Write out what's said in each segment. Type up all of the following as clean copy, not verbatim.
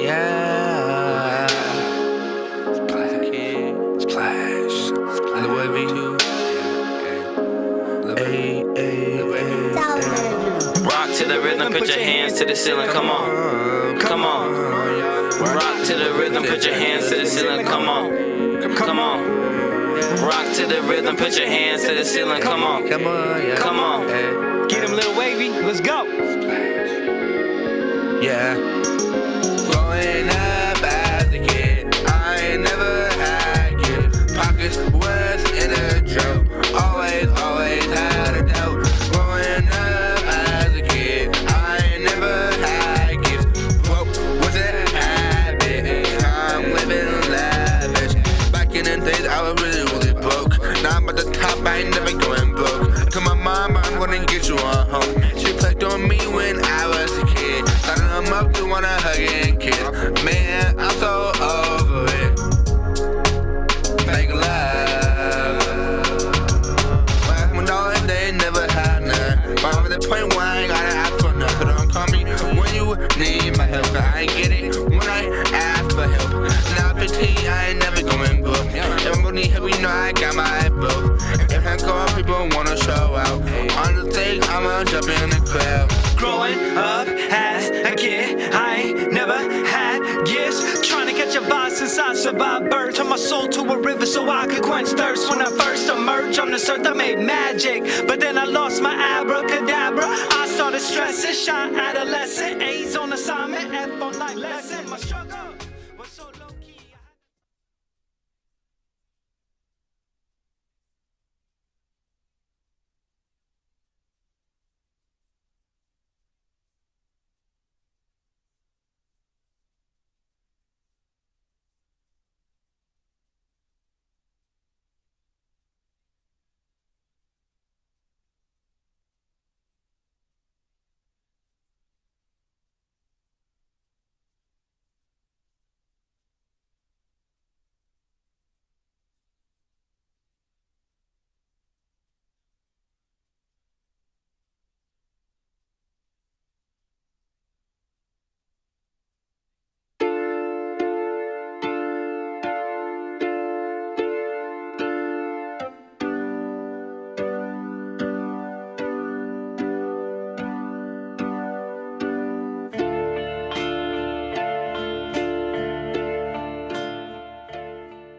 Yeah. Splash. Splash. Lil Wavy. Ay, ay, ay. Rock to the rhythm, put your hands to the ceiling, come on. Come on. Rock to the rhythm, put your hands to the ceiling, come on. Come on. Rock to the rhythm, put your hands to the ceiling, come on. Come on, yeah. Come on. Get him, Lil Wavy, let's go. Yeah. Growing up as a kid, I ain't never had kids. Pockets was in a drought. Always had a doubt. Growing up as a kid, I ain't never had gifts. Broke was a habit. I'm living lavish. Back in the days, I was really broke. Now I'm at the top, I ain't never going broke. To my mom, I'm gonna get you on home. She reflect on me when I was a kid. Starting them up, they wanna hug and kiss. Man, I'm so over it. Fake love. $1 they never had none. But I'm at the point where I ain't gotta ask for nothing. Don't call me when you need my help. Cause I ain't get it when I ask for help. Now 15, I ain't never going broke. If I'm gonna need help, you know I got my book. If I go out, people wanna show out. On the stage, I'ma jump in the crowd. Growing up as a kid, I ain't never had gifts. Trying to catch a vibe since I survived birth. Turn my soul to a river so I could quench thirst. When I first emerged on this earth, I made magic. But then I lost my abracadabra. I started stressing, shy adolescent. A's on assignment, F on life lesson. My struggle was so low key.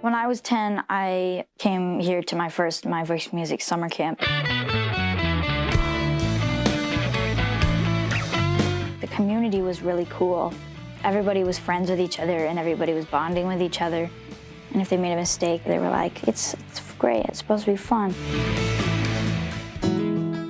When I was 10, I came here to my first My Voice Music summer camp. The community was really cool. Everybody was friends with each other and everybody was bonding with each other. And if they made a mistake, they were like, it's great, it's supposed to be fun.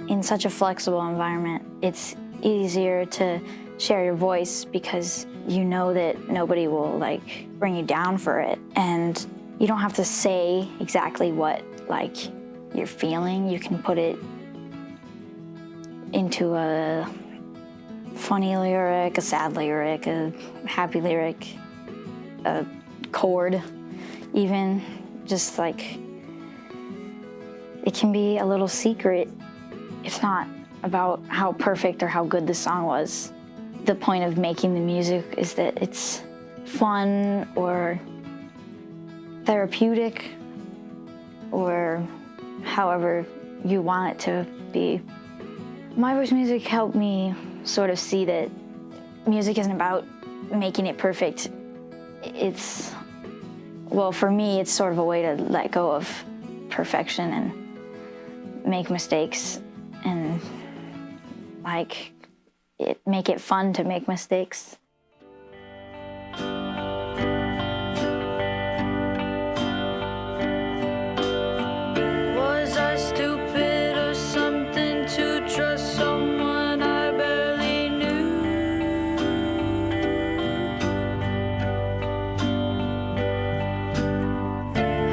In such a flexible environment, it's easier to share your voice because you know that nobody will like bring you down for it. And you don't have to say exactly what like you're feeling. You can put it into a funny lyric, a sad lyric, a happy lyric, a chord, even just like it can be a little secret. It's not about how perfect or how good the song was. The point of making the music is that it's fun or therapeutic or however you want it to be. My Voice Music helped me sort of see that music isn't about making it perfect. It's, well, for me, it's sort of a way to let go of perfection and make mistakes and like make it fun to make mistakes. Was I stupid or something to trust someone I barely knew?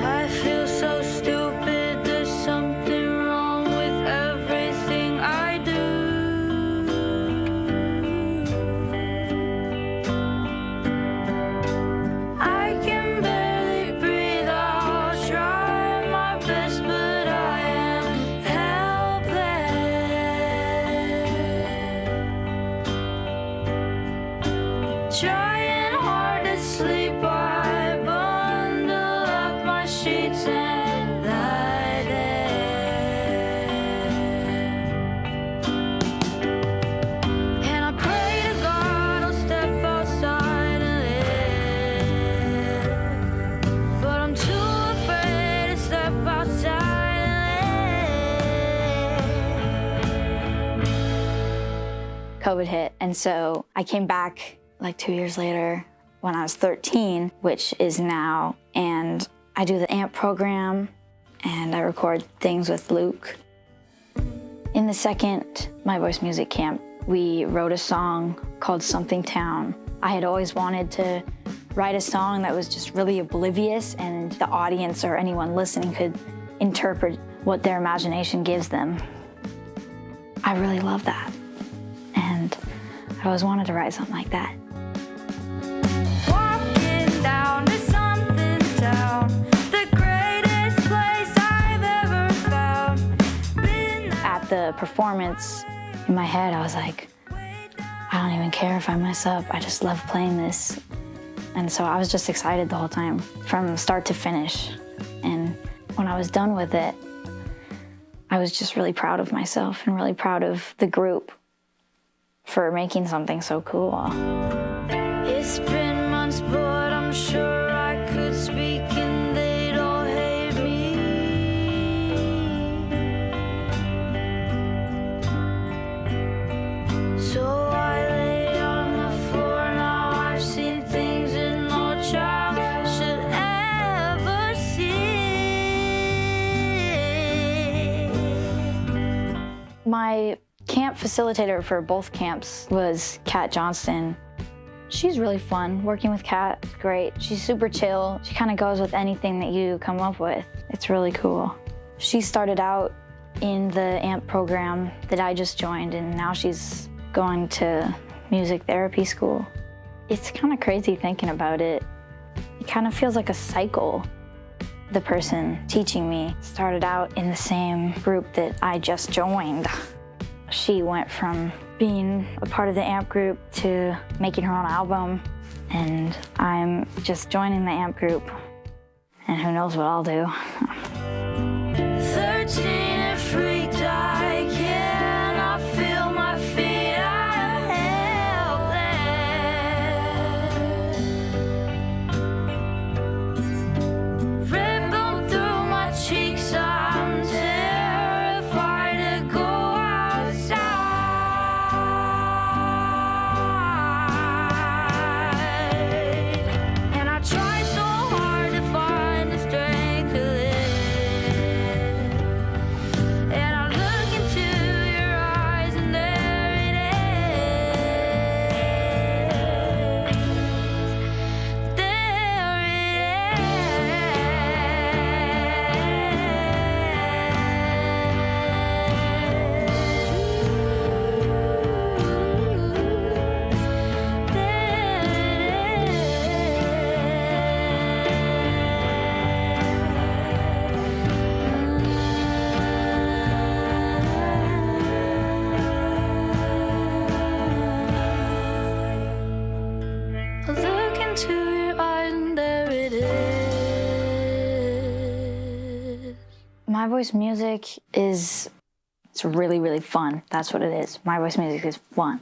I feel so stupid, there's something wrong with everything I do. Trying hard to sleep, I bundle up my sheets and lie there. And I pray to God I'll step outside and live, but I'm too afraid to step outside and live. COVID hit, and so I came back like 2 years later when I was 13, which is now, and I do the AMP program and I record things with Luke. In the second My Voice Music Camp, we wrote a song called Something Town. I had always wanted to write a song that was just really oblivious and the audience or anyone listening could interpret what their imagination gives them. I really love that, and I always wanted to write something like that. Walking down to something town, the greatest place I've ever found. At the performance, in my head, I was like, I don't even care if I mess up. I just love playing this. And so I was just excited the whole time, from start to finish. And when I was done with it, I was just really proud of myself and really proud of the group for making something so cool. It's been months, but I'm sure I could speak and they'd all hate me. So I lay on the floor now. I've seen things that no child should ever see. My camp facilitator for both camps was Kat Johnston. She's really fun. Working with Kat, great. She's super chill. She kind of goes with anything that you come up with. It's really cool. She started out in the AMP program that I just joined, and now she's going to music therapy school. It's kind of crazy thinking about it. It kind of feels like a cycle. The person teaching me started out in the same group that I just joined. She went from being a part of the AMP group to making her own album, and I'm just joining the AMP group, and who knows what I'll do. 13 and freaked, I cannot feel my feet, I'm helpless. Red bone through my cheeks, I'm terrified to go outside. And I try so hard to find the strength to live. And I look into your eyes and there it is. There it I look into your eyes and there it is. My Voice Music it's really, really fun. That's what it is. My Voice Music is fun.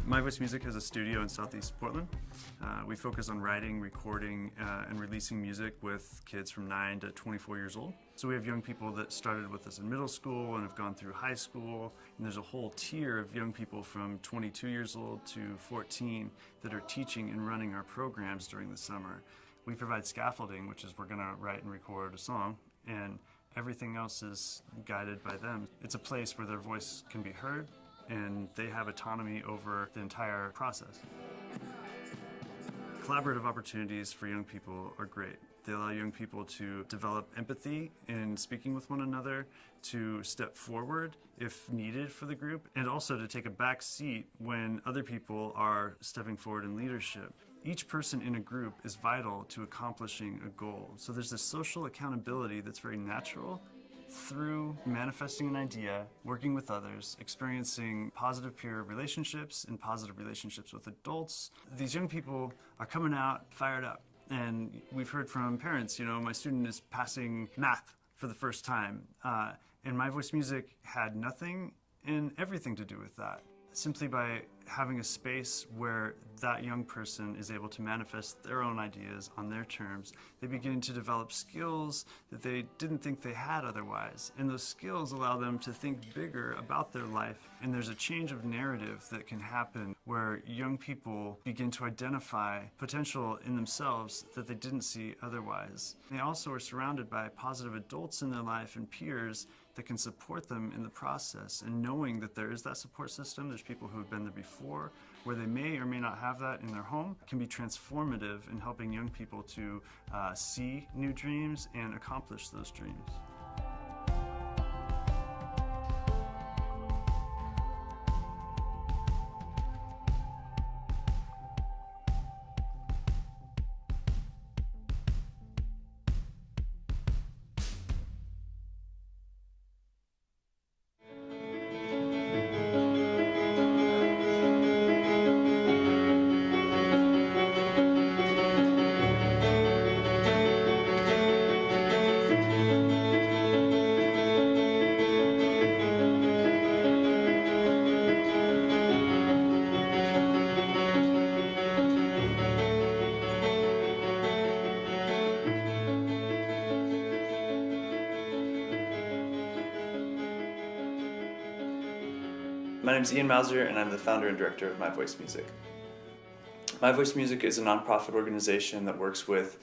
My Voice Music has a studio in Southeast Portland. We focus on writing, recording, and releasing music with kids from 9 to 24 years old. So we have young people that started with us in middle school and have gone through high school, and there's a whole tier of young people from 22 years old to 14 that are teaching and running our programs during the summer. We provide scaffolding, which is we're going to write and record a song, and everything else is guided by them. It's a place where their voice can be heard, and they have autonomy over the entire process. Collaborative opportunities for young people are great. They allow young people to develop empathy in speaking with one another, to step forward if needed for the group, and also to take a back seat when other people are stepping forward in leadership. each person in a group is vital to accomplishing a goal. So there's this social accountability that's very natural through manifesting an idea, working with others, experiencing positive peer relationships and positive relationships with adults. These young people are coming out fired up. And we've heard from parents, my student is passing math for the first time. And My Voice Music had nothing and everything to do with that. Simply by having a space where that young person is able to manifest their own ideas on their terms, they begin to develop skills that they didn't think they had otherwise. And those skills allow them to think bigger about their life. And there's a change of narrative that can happen where young people begin to identify potential in themselves that they didn't see otherwise. They also are surrounded by positive adults in their life and peers that can support them in the process, and knowing that there is that support system, there's people who have been there before, where they may or may not have that in their home, can be transformative in helping young people to see new dreams and accomplish those dreams. My name is Ian Mauser, and I'm the founder and director of My Voice Music. My Voice Music is a nonprofit organization that works with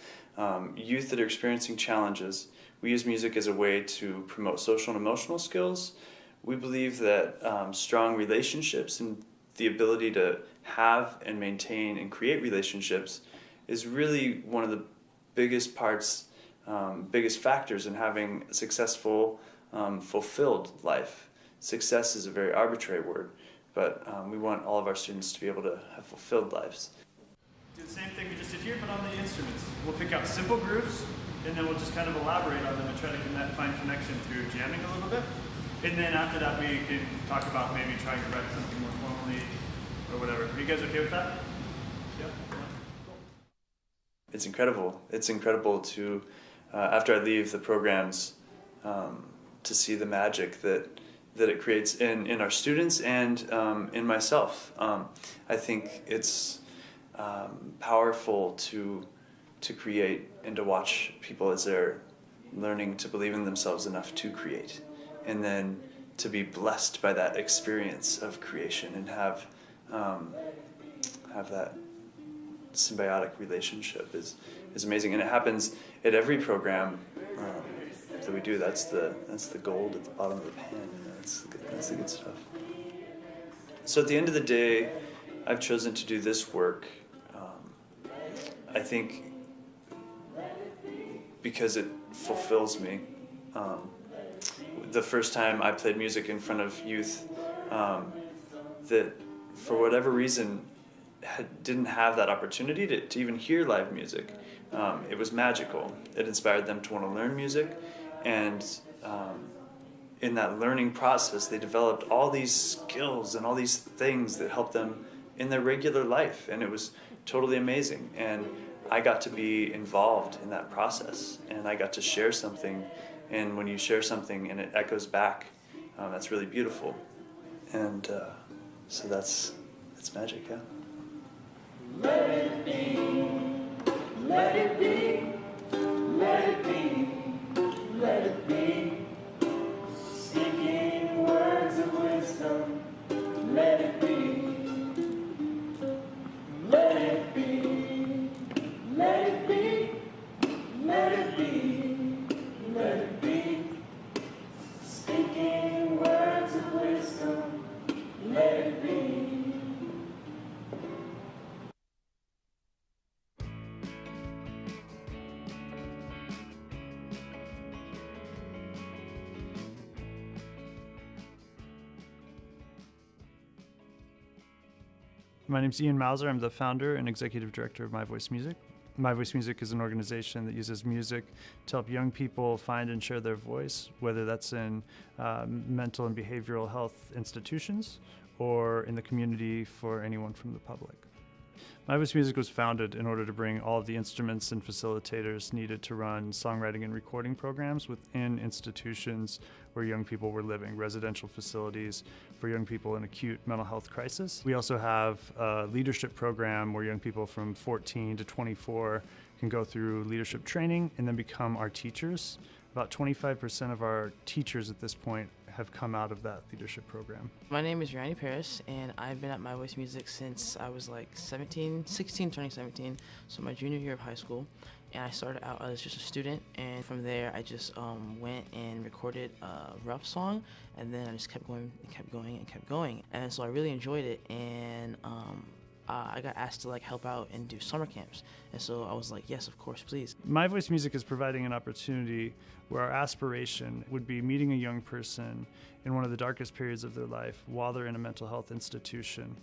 youth that are experiencing challenges. We use music as a way to promote social and emotional skills. We believe that strong relationships and the ability to have and maintain and create relationships is really one of the biggest parts, biggest factors in having a successful, fulfilled life. Success is a very arbitrary word, but we want all of our students to be able to have fulfilled lives. Do the same thing we just did here, but on the instruments. We'll pick out simple grooves, and then we'll just kind of elaborate on them and try to find connection through jamming a little bit. And then after that, we can talk about maybe trying to write something more formally or whatever. Are you guys okay with that? Yeah? Cool. It's incredible. It's incredible to, after I leave the programs, to see the magic that it creates in our students and in myself. I think it's powerful to create and to watch people as they're learning to believe in themselves enough to create, and then to be blessed by that experience of creation and have that symbiotic relationship is amazing, and it happens at every program that we do. That's the gold at the bottom of the pan. That's the good stuff. So at the end of the day, I've chosen to do this work, I think, because it fulfills me. The first time I played music in front of youth that, for whatever reason, didn't have that opportunity to even hear live music, it was magical. It inspired them to want to learn music, and in that learning process, they developed all these skills and all these things that helped them in their regular life, and it was totally amazing. And I got to be involved in that process, and I got to share something, and when you share something and it echoes back, that's really beautiful. And so that's magic, yeah. Let it be, let it be, let it be, let it be. Speaking words of wisdom, let it be, let it be, let it be, let it be, let it be. Speaking words of wisdom, let it be. My name's Ian Mauser. I'm the founder and executive director of My Voice Music. My Voice Music is an organization that uses music to help young people find and share their voice, whether that's in mental and behavioral health institutions or in the community for anyone from the public. My Voice Music was founded in order to bring all of the instruments and facilitators needed to run songwriting and recording programs within institutions where young people were living, residential facilities for young people in acute mental health crisis. We also have a leadership program where young people from 14 to 24 can go through leadership training and then become our teachers. About 25% of our teachers at this point have come out of that leadership program. My name is Rani Paris, and I've been at My Voice Music since I was like 16 turning 17, so my junior year of high school. And I started out as just a student, and from there I just went and recorded a rough song, and then I just kept going and kept going and kept going. And so I really enjoyed it, and I got asked to like help out and do summer camps. And so I was like, yes, of course, please. My Voice Music is providing an opportunity where our aspiration would be meeting a young person in one of the darkest periods of their life while they're in a mental health institution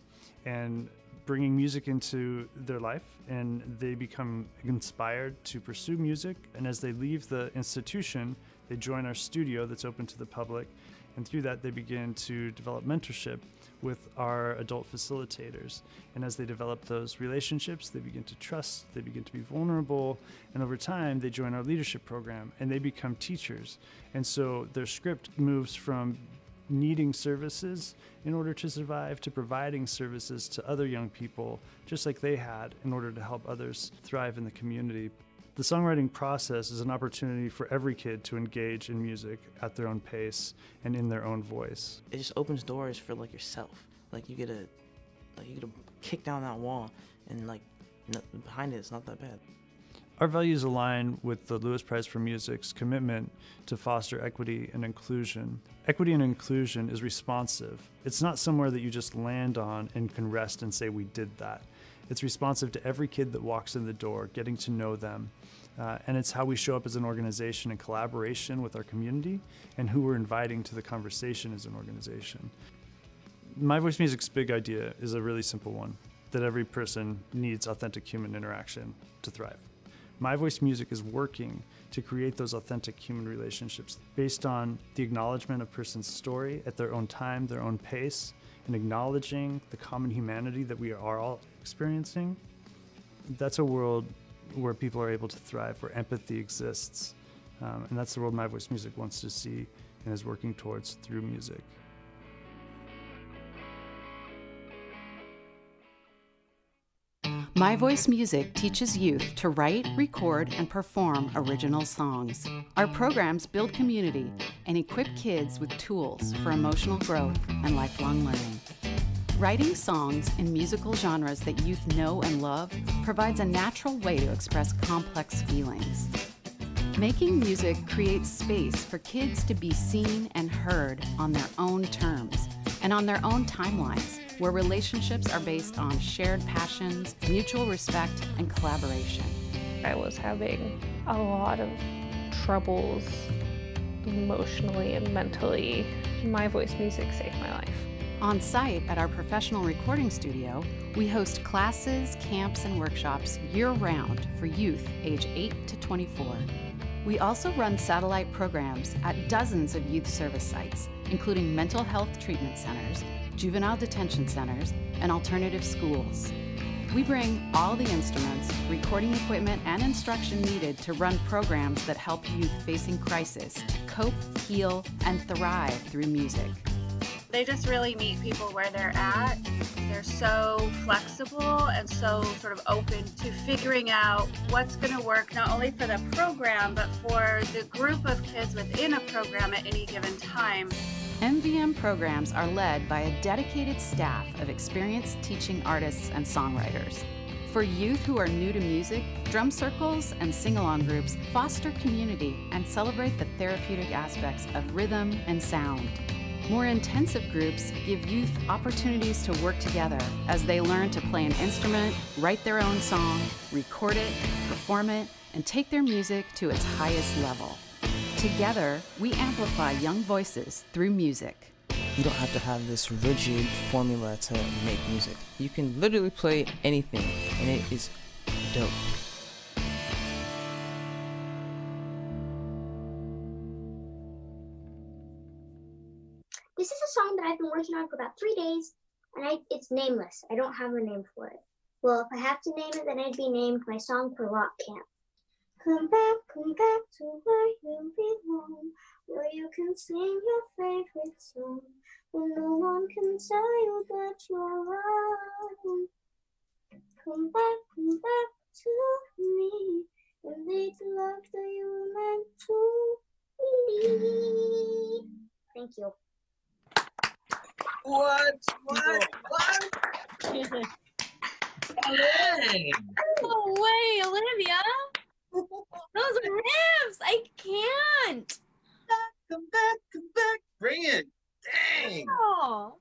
and bringing music into their life, and they become inspired to pursue music. And as they leave the institution, they join our studio that's open to the public. And through that, they begin to develop mentorship with our adult facilitators. And as they develop those relationships, they begin to trust, they begin to be vulnerable, and over time, they join our leadership program and they become teachers. And so their script moves from needing services in order to survive to providing services to other young people, just like they had, in order to help others thrive in the community. The songwriting process is an opportunity for every kid to engage in music at their own pace and in their own voice. It just opens doors for like yourself. Like you get to kick down that wall, and like behind it, it's not that bad. Our values align with the Lewis Prize for Music's commitment to foster equity and inclusion. Equity and inclusion is responsive. It's not somewhere that you just land on and can rest and say, we did that. It's responsive to every kid that walks in the door, getting to know them. And it's how we show up as an organization in collaboration with our community and who we're inviting to the conversation as an organization. My Voice Music's big idea is a really simple one, that every person needs authentic human interaction to thrive. My Voice Music is working to create those authentic human relationships based on the acknowledgement of a person's story at their own time, their own pace, and acknowledging the common humanity that we are all experiencing. That's a world where people are able to thrive, where empathy exists. And that's the world My Voice Music wants to see and is working towards through music. My Voice Music teaches youth to write, record, and perform original songs. Our programs build community and equip kids with tools for emotional growth and lifelong learning. Writing songs in musical genres that youth know and love provides a natural way to express complex feelings. Making music creates space for kids to be seen and heard on their own terms and on their own timelines, where relationships are based on shared passions, mutual respect, and collaboration. I was having a lot of troubles emotionally and mentally. My Voice Music saved my life. On site at our professional recording studio, we host classes, camps, and workshops year-round for youth age 8 to 24. We also run satellite programs at dozens of youth service sites, including mental health treatment centers, juvenile detention centers, and alternative schools. We bring all the instruments, recording equipment, and instruction needed to run programs that help youth facing crisis cope, heal, and thrive through music. They just really meet people where they're at. They're so flexible and so sort of open to figuring out what's going to work not only for the program, but for the group of kids within a program at any given time. MVM programs are led by a dedicated staff of experienced teaching artists and songwriters. For youth who are new to music, drum circles and sing-along groups foster community and celebrate the therapeutic aspects of rhythm and sound. More intensive groups give youth opportunities to work together as they learn to play an instrument, write their own song, record it, perform it, and take their music to its highest level. Together, we amplify young voices through music. You don't have to have this rigid formula to make music. You can literally play anything, and it is dope. This is a song that I've been working on for about 3 days, and it's nameless. I don't have a name for it. Well, if I have to name it, then it'd be named My Song for Rock Camp. Come back to where you belong, where you can sing your favorite song, when no one can tell you that you're wrong. Come back to me, and lead the love that you were meant to lead. Thank you. What? Hey. No way, Olivia. Those riffs, I can't. Come back. Bring it. Dang. Oh.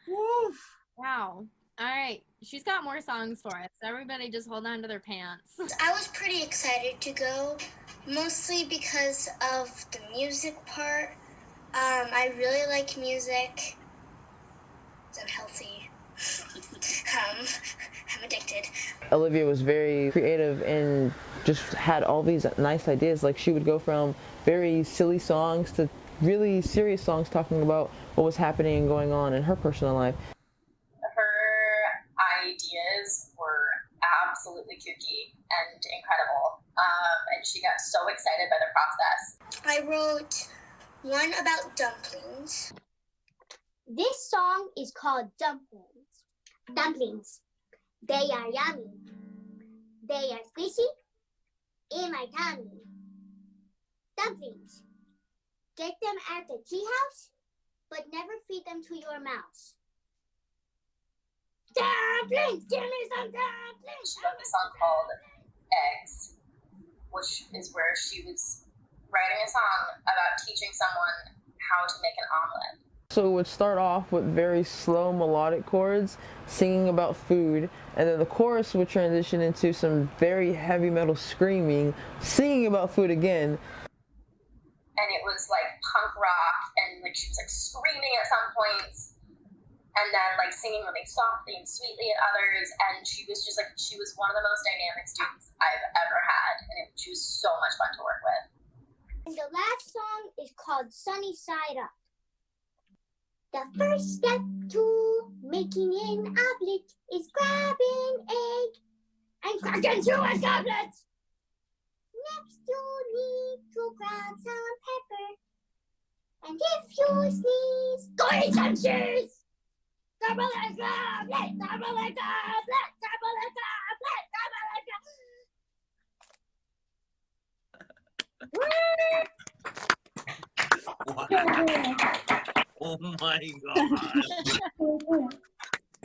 Woof. Wow. All right, she's got more songs for us. Everybody just hold on to their pants. I was pretty excited to go, mostly because of the music part. I really like music. It's unhealthy. I'm addicted. Olivia was very creative and just had all these nice ideas. Like, she would go from very silly songs to really serious songs talking about what was happening and going on in her personal life. Her ideas were absolutely kooky and incredible, and she got so excited by the process. I wrote one about dumplings. This song is called Dumplings. Dumplings. They are yummy. They are squishy in my tummy. Dumplings. Get them at the tea house, but never feed them to your mouse. Dumplings! Give me some dumplings! She wrote a song called Eggs, which is where she was writing a song about teaching someone how to make an omelet. So it would start off with very slow melodic chords, singing about food, and then the chorus would transition into some very heavy metal screaming, singing about food again. And it was like punk rock, and like she was like screaming at some points, and then like singing really softly and sweetly at others, and she was one of the most dynamic students I've ever had, and she was so much fun to work with. And the last song is called Sunny Side Up. The first step to making an omelet is grabbing egg and cracking through a goblet. Next you need to grab some pepper, and if you sneeze, go eat some cheese. Double egg omelet, double egg omelet, double egg omelet, double egg omelet. Oh my God.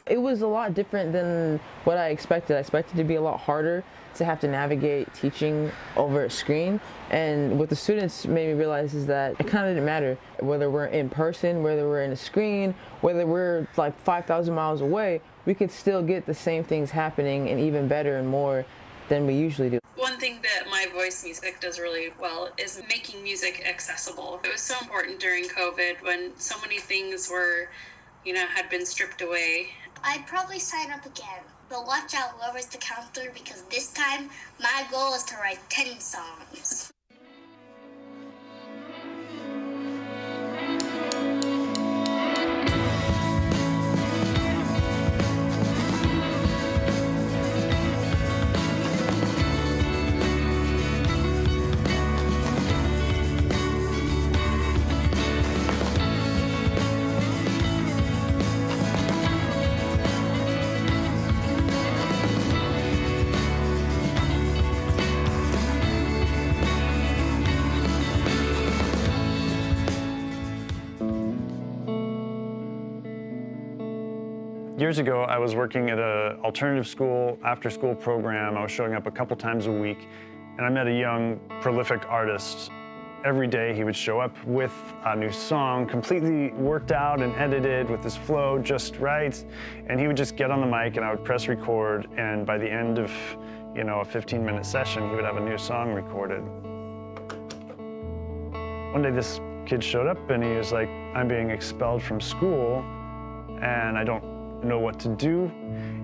It was a lot different than what I expected. I expected it to be a lot harder to have to navigate teaching over a screen. And what the students made me realize is that it kind of didn't matter whether we're in person, whether we're in a screen, whether we're like 5,000 miles away, we could still get the same things happening and even better and more than we usually do. One thing that My Voice Music does really well is making music accessible. It was so important during COVID when so many things were, had been stripped away. I'd probably sign up again, but watch out whoever's the counselor, because this time my goal is to write 10 songs. Years ago, I was working at an alternative school, after-school program. I was showing up a couple times a week, and I met a young, prolific artist. Every day he would show up with a new song, completely worked out and edited with his flow just right, and he would just get on the mic and I would press record, and by the end of, a 15-minute session, he would have a new song recorded. One day this kid showed up and he was like, I'm being expelled from school and I don't know what to do.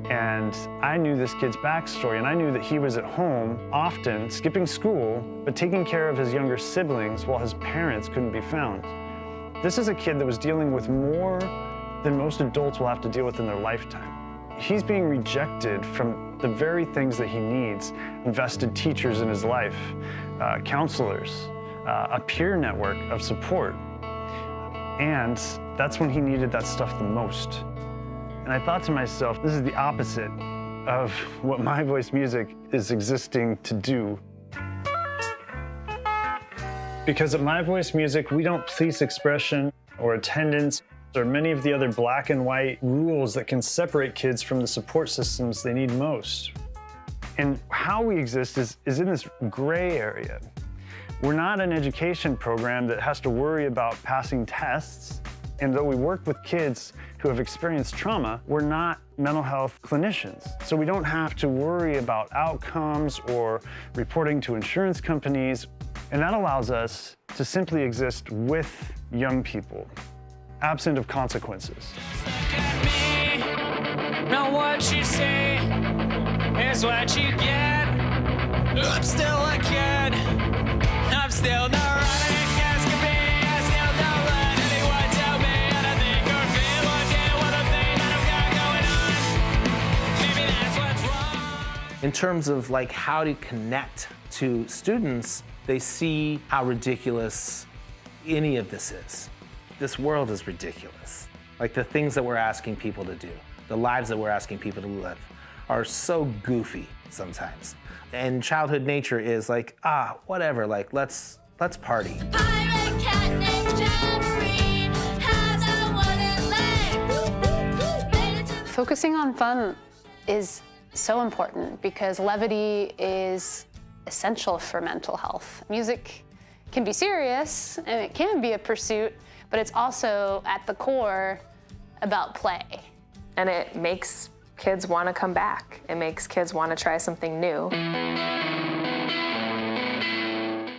And I knew this kid's backstory, and I knew that he was at home often skipping school, but taking care of his younger siblings while his parents couldn't be found. This is a kid that was dealing with more than most adults will have to deal with in their lifetime. He's being rejected from the very things that he needs: invested teachers in his life, counselors, a peer network of support. And that's when he needed that stuff the most. And I thought to myself, this is the opposite of what My Voice Music is existing to do. Because at My Voice Music, we don't police expression or attendance or many of the other black and white rules that can separate kids from the support systems they need most. And how we exist is in this gray area. We're not an education program that has to worry about passing tests. And though we work with kids who have experienced trauma, we're not mental health clinicians. So we don't have to worry about outcomes or reporting to insurance companies. And that allows us to simply exist with young people, absent of consequences. Now what you say is what you get. I'm still a kid. I'm still not running as can be. I still don't let anyone tell me anything or feel or get what I think that I've got going on. Maybe that's what's wrong. In terms of like how to connect to students, they see how ridiculous any of this is. This world is ridiculous. Like the things that we're asking people to do, the lives that we're asking people to live are so goofy sometimes. And childhood nature is like, whatever, like let's party. Focusing on fun is so important because levity is essential for mental health. Music can be serious and it can be a pursuit, but it's also at the core about play. And it makes kids want to come back. It makes kids want to try something new.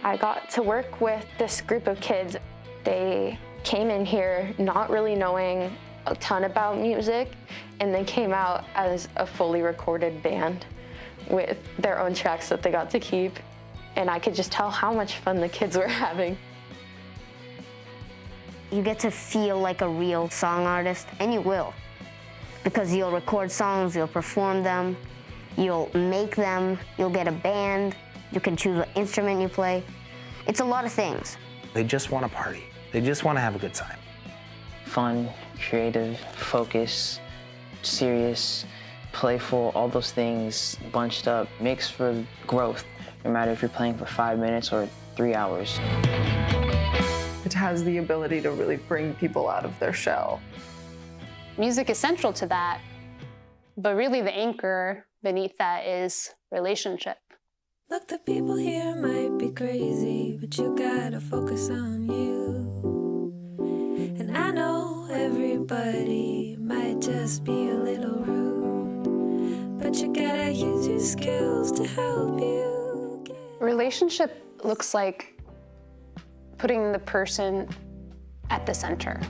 I got to work with this group of kids. They came in here not really knowing a ton about music, and they came out as a fully recorded band with their own tracks that they got to keep. And I could just tell how much fun the kids were having. You get to feel like a real song artist, and you will. Because you'll record songs, you'll perform them, you'll make them, you'll get a band, you can choose what instrument you play. It's a lot of things. They just want to party. They just want to have a good time. Fun, creative, focus, serious, playful, all those things bunched up makes for growth, no matter if you're playing for 5 minutes or 3 hours. It has the ability to really bring people out of their shell. Music is central to that, but really the anchor beneath that is relationship. Look, the people here might be crazy, but you gotta focus on you. And I know everybody might just be a little rude, but you gotta use your skills to help you. Relationship looks like putting the person at the center.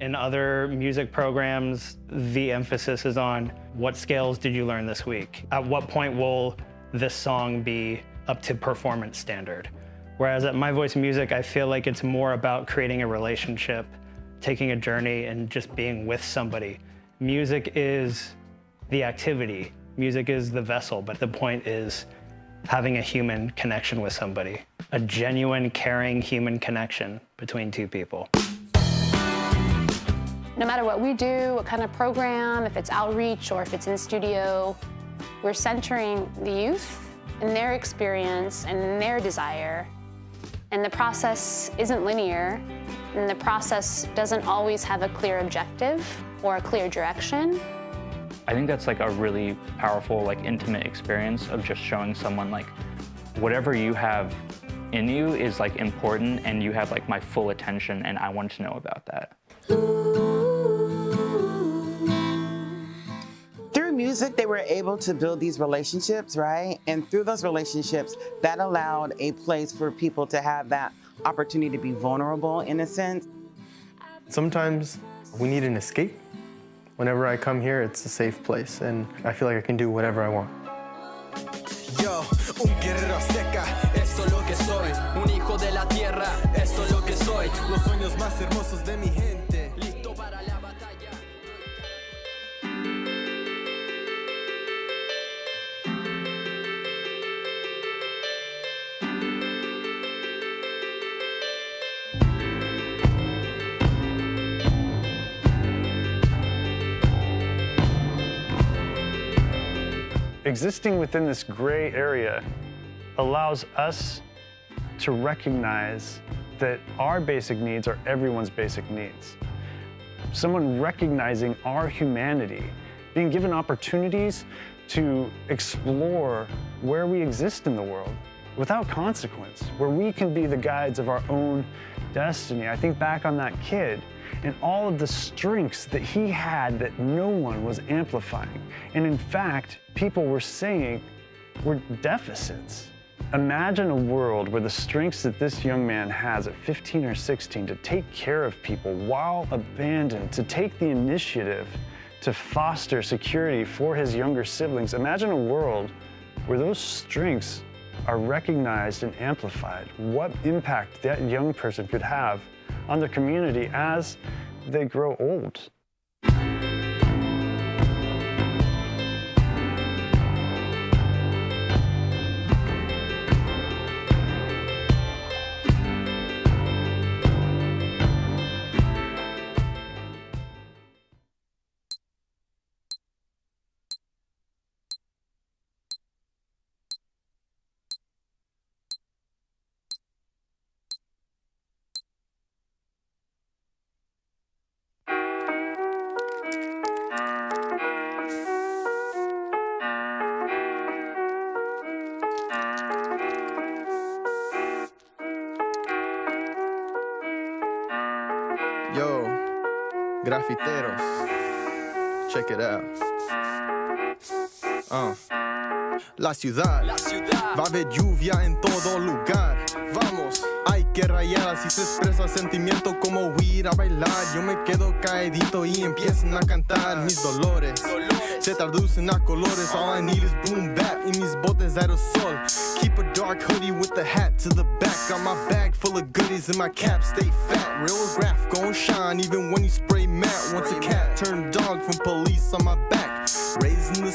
In other music programs, the emphasis is on what skills did you learn this week? At what point will this song be up to performance standard? Whereas at My Voice Music, I feel like it's more about creating a relationship, taking a journey, and just being with somebody. Music is the activity. Music is the vessel, but the point is having a human connection with somebody, a genuine, caring human connection between two people. No matter what we do, what kind of program, if it's outreach or if it's in studio, we're centering the youth and their experience and their desire. And the process isn't linear, and the process doesn't always have a clear objective or a clear direction. I think that's like a really powerful, like intimate experience of just showing someone like whatever you have in you is like important, and you have like my full attention, and I want to know about that. Through music, they were able to build these relationships, right? And through those relationships, that allowed a place for people to have that opportunity to be vulnerable in a sense. Sometimes we need an escape. Whenever I come here, it's a safe place, and I feel like I can do whatever I want. Yo, un guerrero azteca, eso es lo que soy. Un hijo de la tierra, eso es lo que soy. Los sueños más hermosos de mi gente. Listo para la batalla. Existing within this gray area allows us to recognize that our basic needs are everyone's basic needs. Someone recognizing our humanity, being given opportunities to explore where we exist in the world without consequence, where we can be the guides of our own destiny. I think back on that kid and all of the strengths that he had that no one was amplifying. And in fact, people were saying were deficits. Imagine a world where the strengths that this young man has at 15 or 16 to take care of people while abandoned, to take the initiative to foster security for his younger siblings. Imagine a world where those strengths are recognized and amplified. What impact that young person could have on their community as they grow old. Yo, grafiteros, check it out. La ciudad, va a haber lluvia en todo lugar. Vamos, hay que rayar, así se expresa sentimiento como ir a bailar. Yo me quedo caedito y empiezan a cantar mis dolores. Se traducen a colores, all I need is boom bap y mis botes aerosol. Keep a dark hoodie with the hat to the back. Got my bag full of goodies and my cap stay fat. Real graph gon' shine even when you spray matte. Once a cat turned dog from police on my back. Raised in the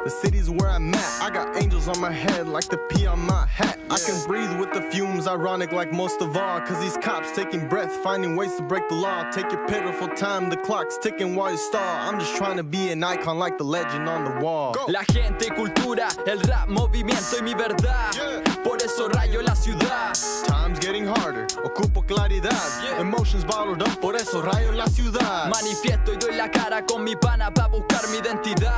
city's where I'm at. I got angels on my head like the P on my hat. I can breathe with the fumes, ironic like most of all. Cause these cops taking breath, finding ways to break the law. Take your pitiful time, the clock's ticking while you stall. I'm just trying to be an icon like the legend on the wall. La gente y cultura, el rap, movimiento y mi verdad. Por eso rayo la ciudad. Time's getting harder, ocupo claridad. Emotions bottled up, por eso rayo la ciudad. Manifiesto y doy la cara con mi pana pa' buscar mi identidad.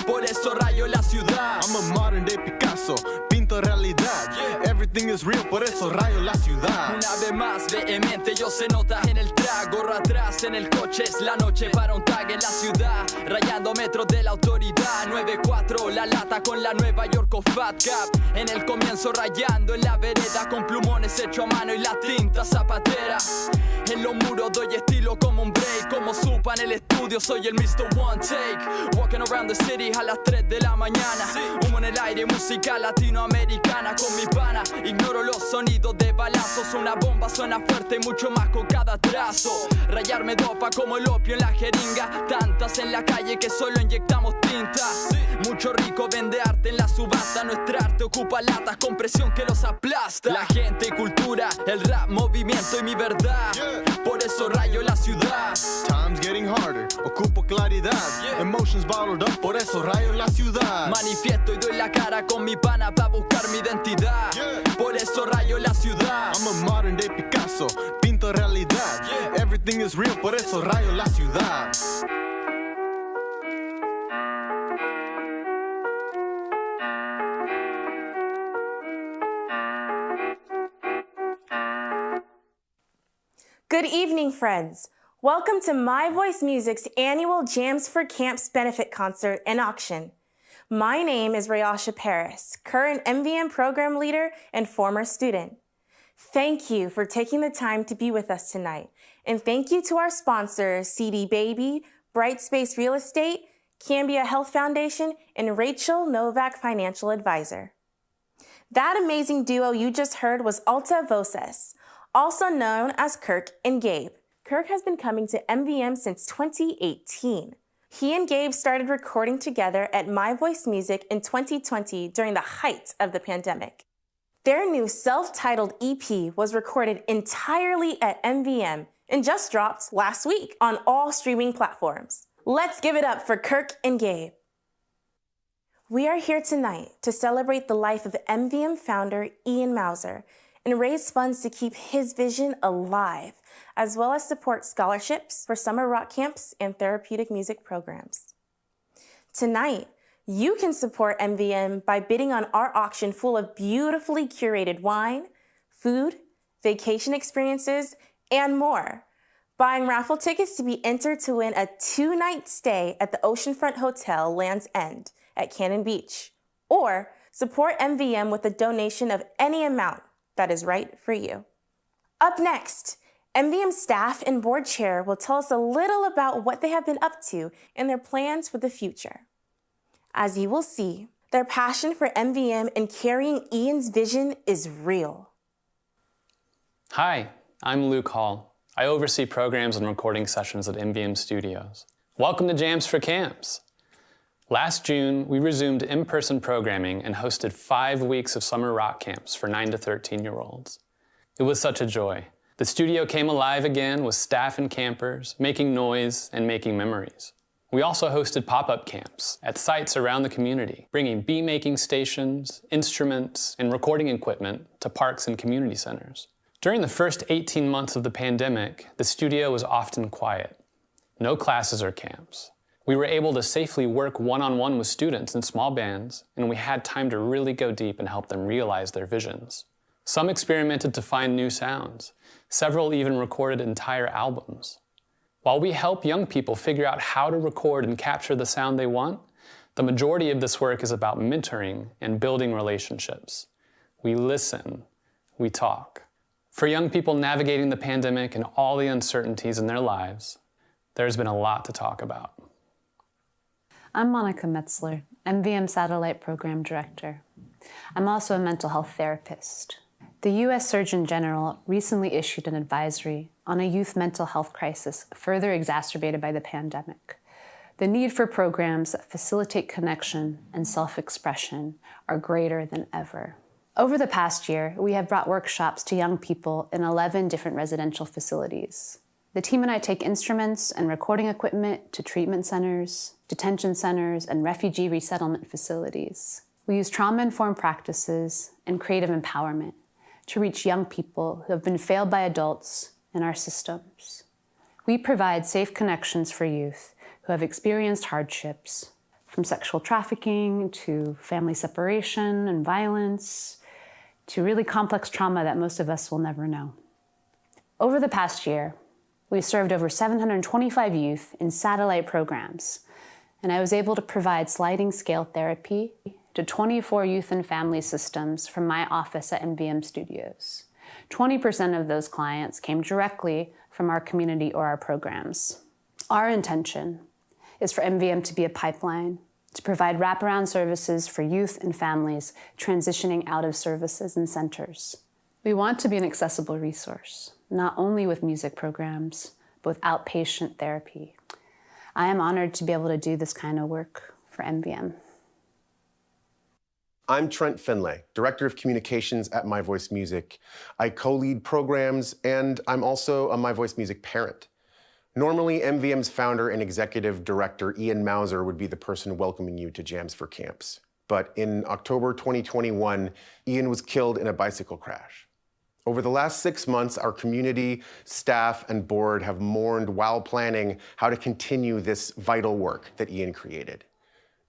Por eso rayo la ciudad. I'm a modern day Picasso, pinto realidad. Everything is real, por eso rayo la ciudad. Una vez más, vehemente, yo se nota en el track. Gorro atrás, en el coche es la noche para un tag en la ciudad. Rayando metros de la autoridad. 9-4, la lata con la Nueva York o Fat Cap. En el comienzo rayando en la vereda con plumones hecho a mano y la tinta zapatera. En los muros doy estilo como un break. Como supa en el estudio, soy el Mr. One Take. Walking around the city a las 3 de la mañana. Humo en el aire, música latinoamericana con mi pana. Ignoro los sonidos de balazos. Una bomba suena fuerte y mucho más con cada trazo. Rayarme dopa como el opio en la jeringa. Tantas en la calle que solo inyectamos tinta. Mucho rico vende arte en la subasta. Nuestra arte ocupa latas con presión que los aplasta. La gente y cultura, el rap, movimiento y mi verdad. Por eso rayo la ciudad. Time's getting harder, ocupo claridad. Emotions bottled up, por eso rayo la ciudad. Manifiesto y doy la cara con mi pana pa' buscar mi identidad. Por eso rayo la ciudad. I'm a modern day Picasso, pinto realidad. Everything is real, por eso rayo la ciudad. Good evening, friends. Welcome to My Voice Music's annual Jams for Camps benefit concert and auction. My name is Rayasha Paris, current MVM program leader and former student. Thank you for taking the time to be with us tonight. And thank you to our sponsors, CD Baby, Brightspace Real Estate, Cambia Health Foundation, and Rachel Novak Financial Advisor. That amazing duo you just heard was Alta Voces, also known as Kirk and Gabe. Kirk has been coming to MVM since 2018. He and Gabe started recording together at My Voice Music in 2020 during the height of the pandemic. Their new self-titled EP was recorded entirely at MVM and just dropped last week on all streaming platforms. Let's give it up for Kirk and Gabe. We are here tonight to celebrate the life of MVM founder Ian Mauser and raise funds to keep his vision alive, as well as support scholarships for summer rock camps and therapeutic music programs. Tonight, you can support MVM by bidding on our auction full of beautifully curated wine, food, vacation experiences, and more. Buying raffle tickets to be entered to win a 2-night stay at the Oceanfront Hotel Land's End at Cannon Beach. Or support MVM with a donation of any amount that is right for you. Up next, MVM staff and board chair will tell us a little about what they have been up to and their plans for the future. As you will see, their passion for MVM and carrying Ian's vision is real. Hi, I'm Luke Hall. I oversee programs and recording sessions at MVM Studios. Welcome to Jams for Camps. Last June, we resumed in-person programming and hosted 5 weeks of summer rock camps for 9 to 13-year-olds. It was such a joy. The studio came alive again with staff and campers, making noise and making memories. We also hosted pop-up camps at sites around the community, bringing beat-making stations, instruments, and recording equipment to parks and community centers. During the first 18 months of the pandemic, the studio was often quiet. No classes or camps. We were able to safely work one-on-one with students in small bands, and we had time to really go deep and help them realize their visions. Some experimented to find new sounds. Several even recorded entire albums. While we help young people figure out how to record and capture the sound they want, the majority of this work is about mentoring and building relationships. We listen, we talk. For young people navigating the pandemic and all the uncertainties in their lives, there's been a lot to talk about. I'm Monica Metzler, MVM Satellite Program Director. I'm also a mental health therapist. The U.S. Surgeon General recently issued an advisory on a youth mental health crisis further exacerbated by the pandemic. The need for programs that facilitate connection and self-expression are greater than ever. Over the past year, we have brought workshops to young people in 11 different residential facilities. The team and I take instruments and recording equipment to treatment centers, detention centers, and refugee resettlement facilities. We use trauma-informed practices and creative empowerment to reach young people who have been failed by adults in our systems. We provide safe connections for youth who have experienced hardships, from sexual trafficking to family separation and violence, to really complex trauma that most of us will never know. Over the past year, we served over 725 youth in satellite programs, and I was able to provide sliding scale therapy to 24 youth and family systems from my office at MVM Studios. 20% of those clients came directly from our community or our programs. Our intention is for MVM to be a pipeline, to provide wraparound services for youth and families transitioning out of services and centers. We want to be an accessible resource, not only with music programs, but with outpatient therapy. I am honored to be able to do this kind of work for MVM. I'm Trent Finlay, Director of Communications at My Voice Music. I co-lead programs, and I'm also a My Voice Music parent. Normally, MVM's founder and executive director, Ian Mauser, would be the person welcoming you to Jams for Camps. But in October 2021, Ian was killed in a bicycle crash. Over the last 6 months, our community, staff, and board have mourned while planning how to continue this vital work that Ian created.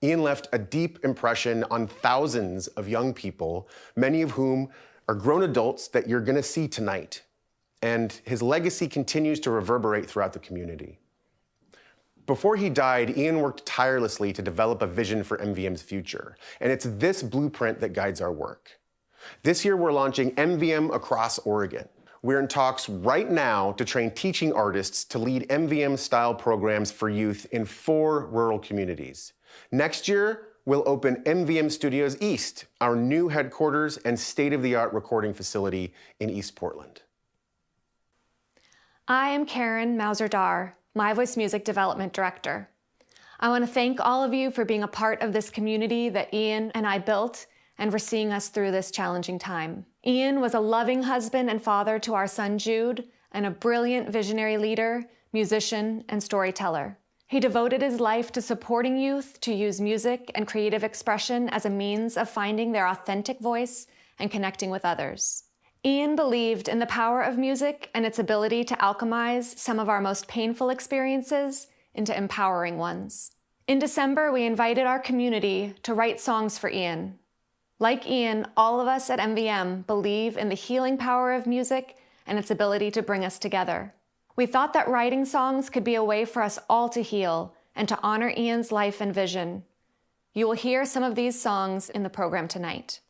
Ian left a deep impression on thousands of young people, many of whom are grown adults that you're gonna see tonight. And his legacy continues to reverberate throughout the community. Before he died, Ian worked tirelessly to develop a vision for MVM's future. And it's this blueprint that guides our work. This year, we're launching MVM across Oregon. We're in talks right now to train teaching artists to lead MVM-style programs for youth in 4 rural communities. Next year, we'll open MVM Studios East, our new headquarters and state-of-the-art recording facility in East Portland. I am Karen Mauser-Dar, My Voice Music Development Director. I want to thank all of you for being a part of this community that Ian and I built and for seeing us through this challenging time. Ian was a loving husband and father to our son Jude, and a brilliant visionary leader, musician, and storyteller. He devoted his life to supporting youth to use music and creative expression as a means of finding their authentic voice and connecting with others. Ian believed in the power of music and its ability to alchemize some of our most painful experiences into empowering ones. In December, we invited our community to write songs for Ian. Like Ian, all of us at MVM believe in the healing power of music and its ability to bring us together. We thought that writing songs could be a way for us all to heal and to honor Ian's life and vision. You will hear some of these songs in the program tonight.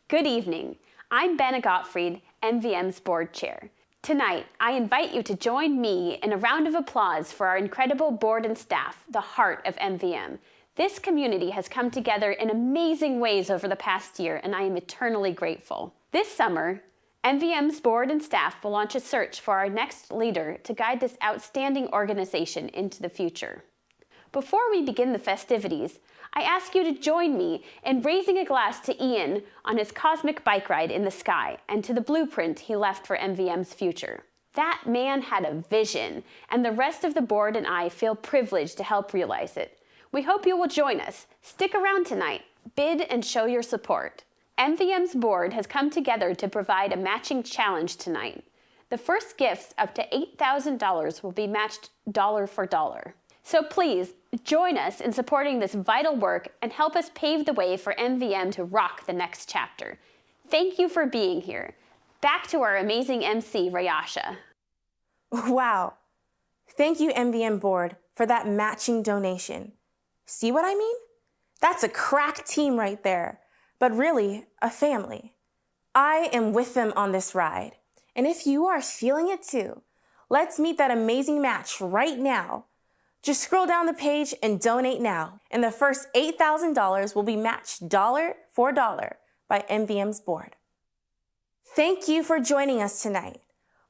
Good evening. I'm Benna Gottfried, MVM's board chair. Tonight, I invite you to join me in a round of applause for our incredible board and staff, the heart of MVM. This community has come together in amazing ways over the past year, and I am eternally grateful. This summer, MVM's board and staff will launch a search for our next leader to guide this outstanding organization into the future. Before we begin the festivities, I ask you to join me in raising a glass to Ian on his cosmic bike ride in the sky and to the blueprint he left for MVM's future. That man had a vision, and the rest of the board and I feel privileged to help realize it. We hope you will join us. Stick around tonight, bid and show your support. MVM's board has come together to provide a matching challenge tonight. The first gifts up to $8,000 will be matched dollar for dollar. So please, join us in supporting this vital work and help us pave the way for MVM to rock the next chapter. Thank you for being here. Back to our amazing MC, Rayasha. Wow. Thank you, MVM board, for that matching donation. See what I mean? That's a crack team right there, but really a family. I am with them on this ride. And if you are feeling it too, let's meet that amazing match right now. Just scroll down the page and donate now. And the first $8,000 will be matched dollar for dollar by MVM's board. Thank you for joining us tonight.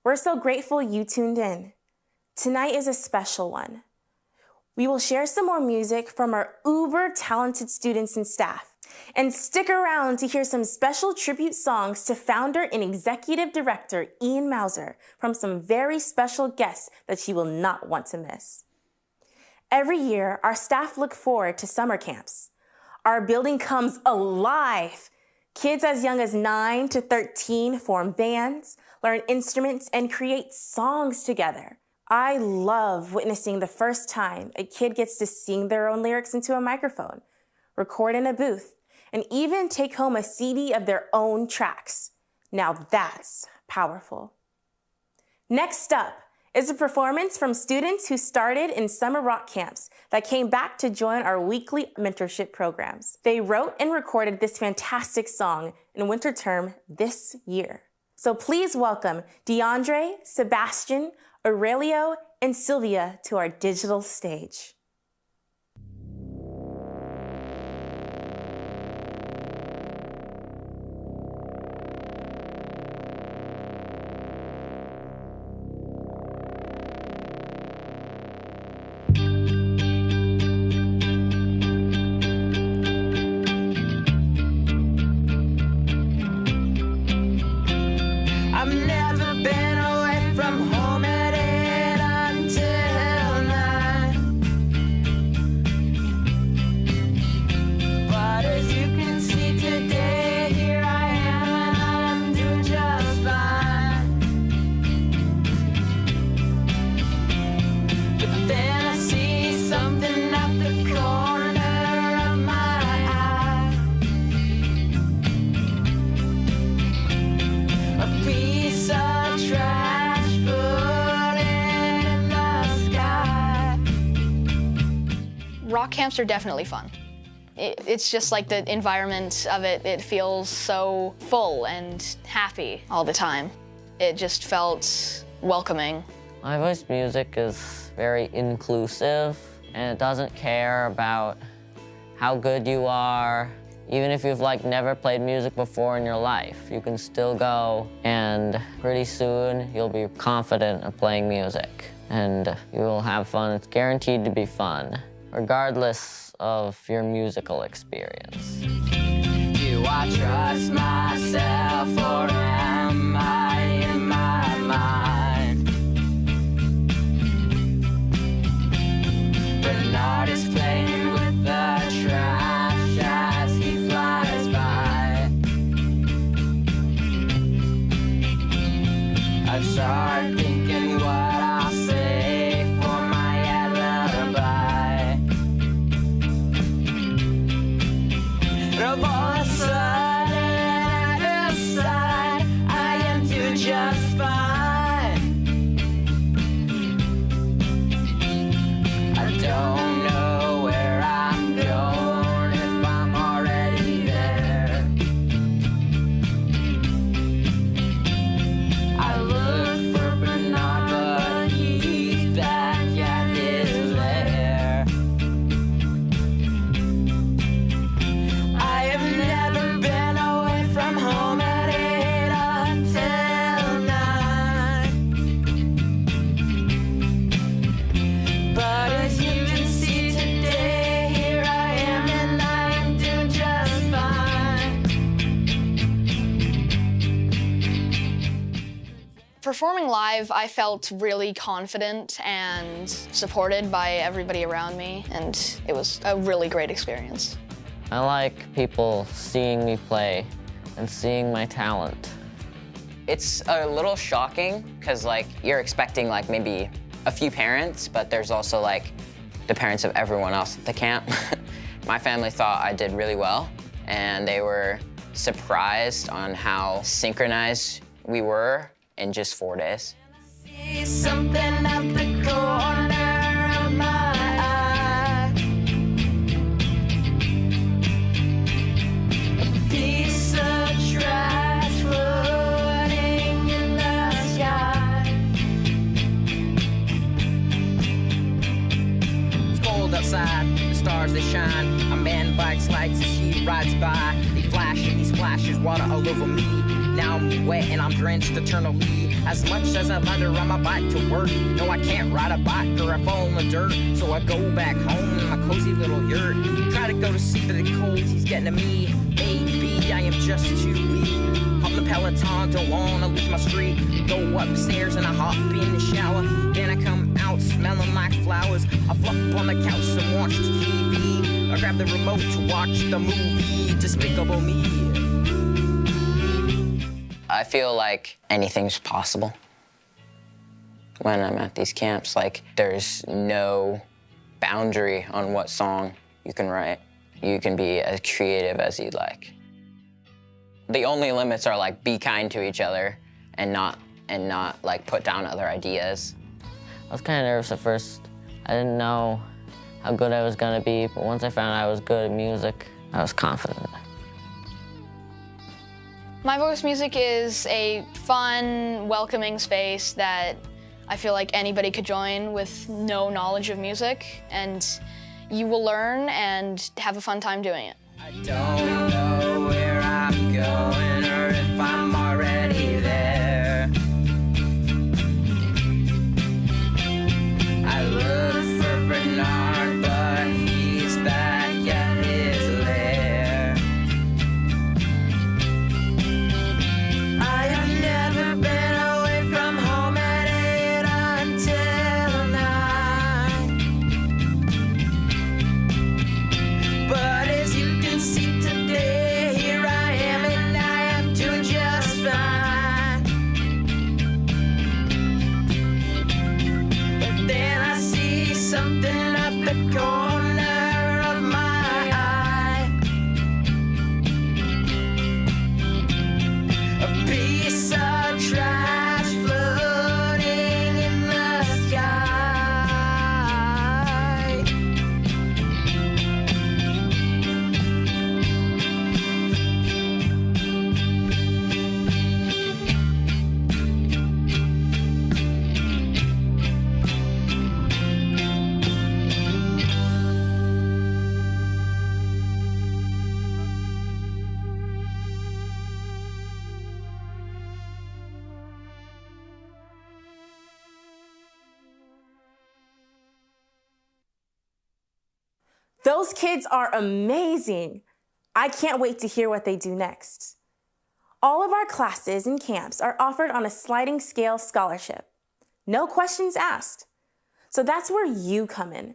We're so grateful you tuned in. Tonight is a special one. We will share some more music from our uber talented students and staff. And stick around to hear some special tribute songs to founder and executive director Ian Mauser from some very special guests that you will not want to miss. Every year, our staff look forward to summer camps. Our building comes alive. Kids as young as 9 to 13 form bands, learn instruments, and create songs together. I love witnessing the first time a kid gets to sing their own lyrics into a microphone, record in a booth, and even take home a CD of their own tracks. Now that's powerful. Next up is a performance from students who started in summer rock camps that came back to join our weekly mentorship programs. They wrote and recorded this fantastic song in winter term this year. So please welcome DeAndre, Sebastian, Aurelio, and Sylvia to our digital stage. I've never been away from home at 8 until 9. But as you can see today, here I am and I'm doing just fine. But then I see something at the corner of my eye. A piece of trash floating in the sky. Rock camps are definitely fun. It's just like the environment of it, it feels so full and happy all the time. It just felt welcoming. My Voice Music is very inclusive, and it doesn't care about how good you are. Even if you've never played music before in your life, you can still go, and pretty soon you'll be confident of playing music, and you will have fun. It's guaranteed to be fun, regardless of your musical experience. Do I trust myself or am I in my mind? Bernard is playing with the trash as he flies by. I start thinking what I'll say for my lullaby. But all of a sudden I decide I am doing just fine. I don't know where I'm going if I'm already there. I look for Bernard, but he's back at his lair. I have never been away from home at 8 until 9. But as you can see today, here I am and I am doing just fine. Performing live, I felt really confident and supported by everybody around me, and it was a really great experience. I like people seeing me play and seeing my talent. It's a little shocking because you're expecting maybe a few parents, but there's also the parents of everyone else at the camp. My family thought I did really well, and they were surprised on how synchronized we were in just 4 days. See something at the corner of my eye. A piece of trash floating in the sky. It's cold outside, the stars they shine. A man bikes lights as he rides by. They flash in these flashes, water all over me. Now I'm wet and I'm drenched eternally. As much as I lather on my bike to work, no, I can't ride a bike or I fall in the dirt. So I go back home in my cozy little yurt. Try to go to sleep, but the cold he's getting to me. Maybe I am just too weak. Hop the Peloton, don't wanna lose my streak. Go upstairs and I hop in the shower. Then I come out smelling like flowers. I flop on the couch and watch the TV. I grab the remote to watch the movie Despicable Me. I feel like anything's possible when I'm at these camps. There's no boundary on what song you can write. You can be as creative as you'd like. The only limits are be kind to each other and not put down other ideas. I was kind of nervous at first. I didn't know how good I was gonna be, but once I found I was good at music, I was confident. My Voice Music is a fun, welcoming space that I feel like anybody could join with no knowledge of music, and you will learn and have a fun time doing it. I don't know where I'm going or if I'm already there. I look for Bernard, but he's back at his lair. I have never been away from home at 8 until 9. But as you can see today, here I am and I am doing just fine. But then I see something at the corner of my eye. A piece of trash floating in the sky. Those kids are amazing. I can't wait to hear what they do next. All of our classes and camps are offered on a sliding scale scholarship. No questions asked. So that's where you come in.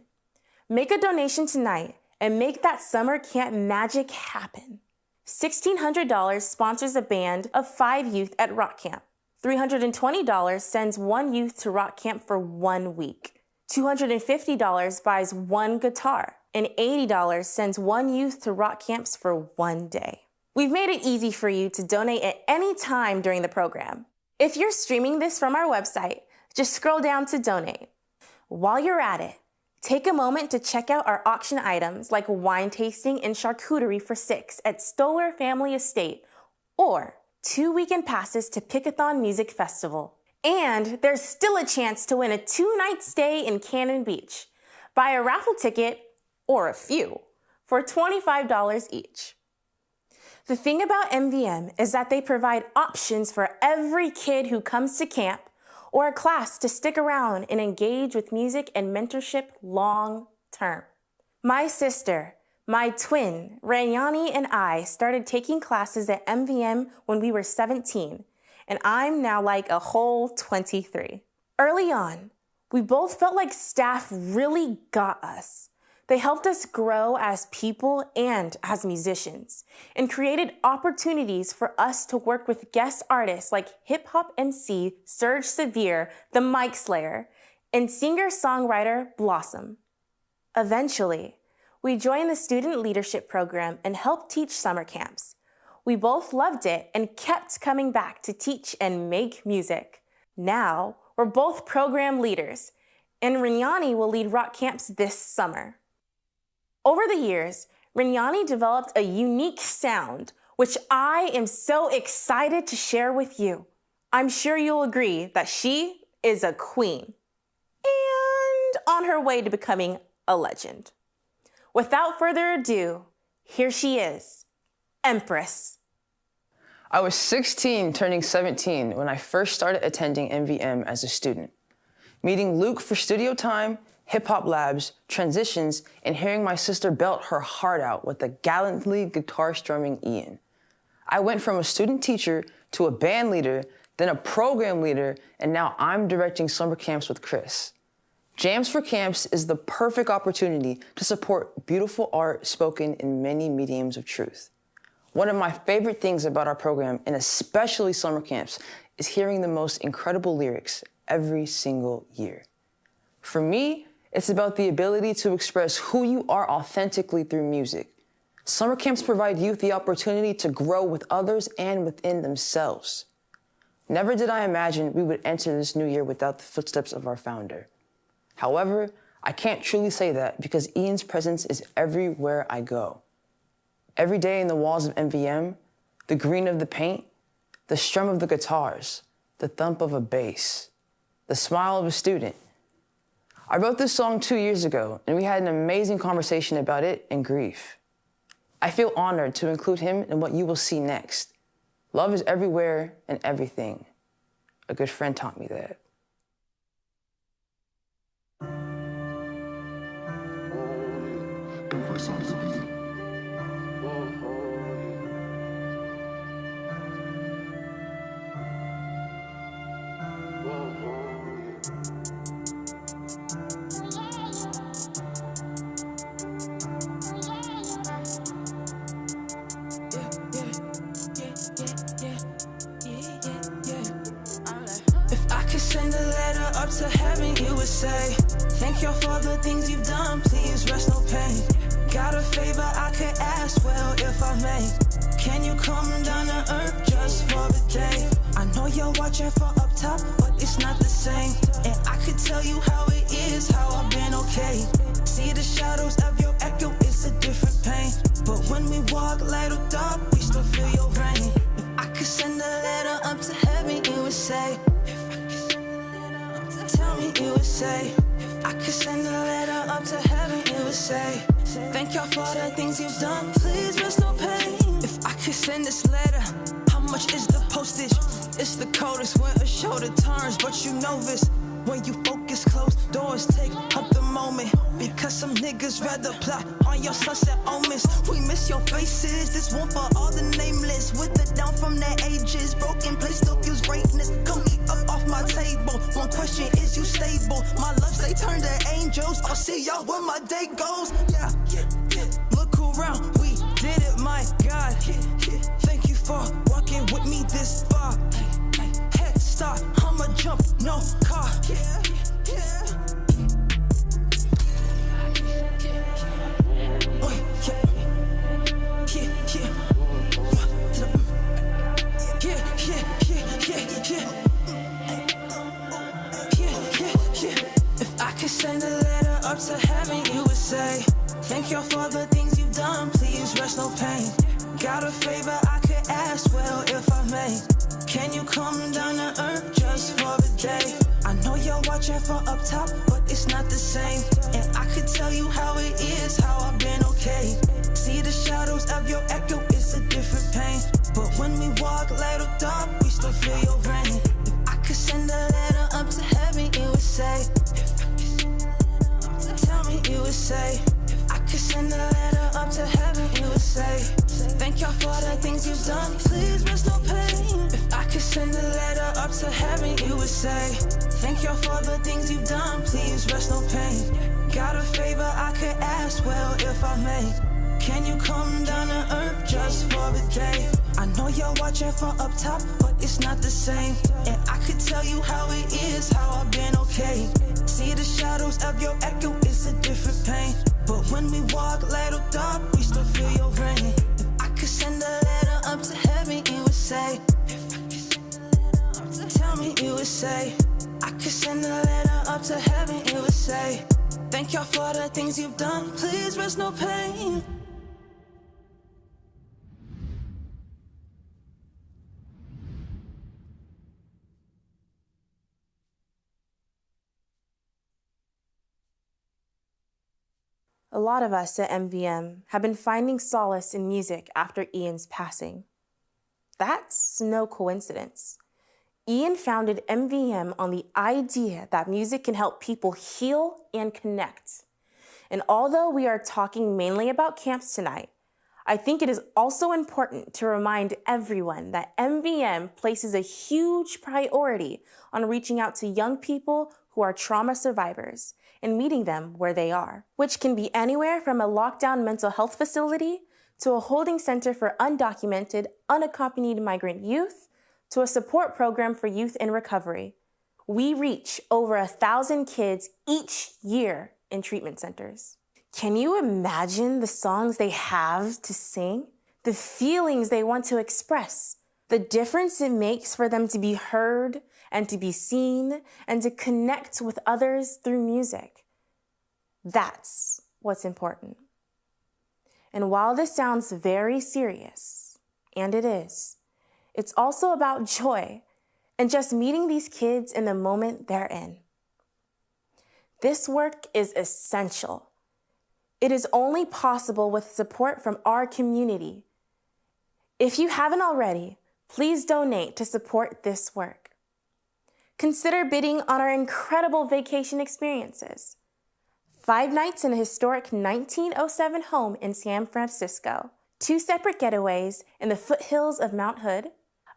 Make a donation tonight and make that summer camp magic happen. $1,600 sponsors a band of 5 youth at Rock Camp. $320 sends 1 youth to Rock Camp for 1 week. $250 buys 1 guitar. And $80 sends 1 youth to Rock Camps for 1 day. We've made it easy for you to donate at any time during the program. If you're streaming this from our website, just scroll down to donate. While you're at it, take a moment to check out our auction items like wine tasting and charcuterie for 6 at Stoller Family Estate, or 2 weekend passes to Pickathon Music Festival. And there's still a chance to win a 2-night stay in Cannon Beach. Buy a raffle ticket, or a few, for $25 each. The thing about MVM is that they provide options for every kid who comes to camp or a class to stick around and engage with music and mentorship long term. My sister, my twin, Ranyani, and I started taking classes at MVM when we were 17, and I'm now like a whole 23. Early on, we both felt like staff really got us. They helped us grow as people and as musicians, and created opportunities for us to work with guest artists like hip-hop MC Serge Severe, the Mic Slayer, and singer-songwriter Blossom. Eventually, we joined the student leadership program and helped teach summer camps. We both loved it and kept coming back to teach and make music. Now, we're both program leaders, and Ranyani will lead rock camps this summer. Over the years, Ranyani developed a unique sound, which I am so excited to share with you. I'm sure you'll agree that she is a queen and on her way to becoming a legend. Without further ado, here she is, Empress. I was 16, turning 17, when I first started attending MVM as a student. Meeting Luke for studio time, hip-hop labs, transitions, and hearing my sister belt her heart out with the gallantly guitar-strumming Ian. I went from a student teacher to a band leader, then a program leader, and now I'm directing summer camps with Chris. Jams for Camps is the perfect opportunity to support beautiful art spoken in many mediums of truth. One of my favorite things about our program, and especially summer camps, is hearing the most incredible lyrics every single year. For me, it's about the ability to express who you are authentically through music. Summer camps provide youth the opportunity to grow with others and within themselves. Never did I imagine we would enter this new year without the footsteps of our founder. However, I can't truly say that because Ian's presence is everywhere I go. Every day in the walls of MVM, the green of the paint, the strum of the guitars, the thump of a bass, the smile of a student. I wrote this song 2 years ago, and we had an amazing conversation about it and grief. I feel honored to include him in what you will see next. Love is everywhere and everything. A good friend taught me that. Send a letter up to heaven, you would say, thank you for the things you've done, please rest no pain. Got a favor I could ask, well, if I may. Can you come down to earth just for the day? I know you're watching from up top, but it's not the same. And I could tell you how it is, how I've been okay. See the shadows of your echo, it's a different pain. But when we walk light or dark, we still feel your rain. If I could send a letter up to heaven, you would say, you would say, if I could send a letter up to heaven, you would say, thank y'all for the things you've done, please rest no pain. If I could send this letter, how much is the postage? It's the coldest winter shoulder turns, but you know this. When you focus, close doors take up the moment. Because some niggas rather plot on your sunset omens. We miss your faces, this one for all the nameless. With it down from their ages, broken place still feels greatness. Come eat up off my table. One question, is you stable? My loves, they turn to angels. I'll see y'all when my day goes. Yeah, look around, we did it, my God. Thank you for walking with me this far. Head start, I'ma jump, no car. If I could send a letter up to heaven, you would say, thank you for the things you've done, please rest no pain. Got a favor I could ask, well, if I may. Can you come down to earth just for a day? I know you're watching from up top, but it's not the same. And I could tell you how it is, how I've been okay. See the shadows of your echo, it's a different pain. But when we walk light or dark, we still feel your rain. If I could send a letter up to heaven, it would say, tell me, it would say, if I could send a letter up to heaven, it would say, thank y'all for the things you've done, please rest no pain. If I could send a letter up to heaven, it would say, thank y'all for the things you've done, please rest no pain. Got a favor I could ask, well, if I may. Can you come down to earth just for a day? I know you're watching from up top, but it's not the same. And I could tell you how it is, how I've been okay. See the shadows of your echo, it's a different pain. But when we walk light or dark, we still feel your rain. If I could send a letter up to heaven, it would say, tell me, it would say, I could send a letter up to heaven, it would say, thank y'all for the things you've done, please rest no pain. A lot of us at MVM have been finding solace in music after Ian's passing. That's no coincidence. Ian founded MVM on the idea that music can help people heal and connect. And although we are talking mainly about camps tonight, I think it is also important to remind everyone that MVM places a huge priority on reaching out to young people who are trauma survivors and meeting them where they are, which can be anywhere from a lockdown mental health facility to a holding center for undocumented, unaccompanied migrant youth to a support program for youth in recovery. We reach over 1,000 kids each year in treatment centers. Can you imagine the songs they have to sing? The feelings they want to express? The difference it makes for them to be heard and to be seen and to connect with others through music. That's what's important. And while this sounds very serious, and it is, it's also about joy and just meeting these kids in the moment they're in. This work is essential. It is only possible with support from our community. If you haven't already, please donate to support this work. Consider bidding on our incredible vacation experiences. 5 nights in a historic 1907 home in San Francisco, 2 separate getaways in the foothills of Mount Hood,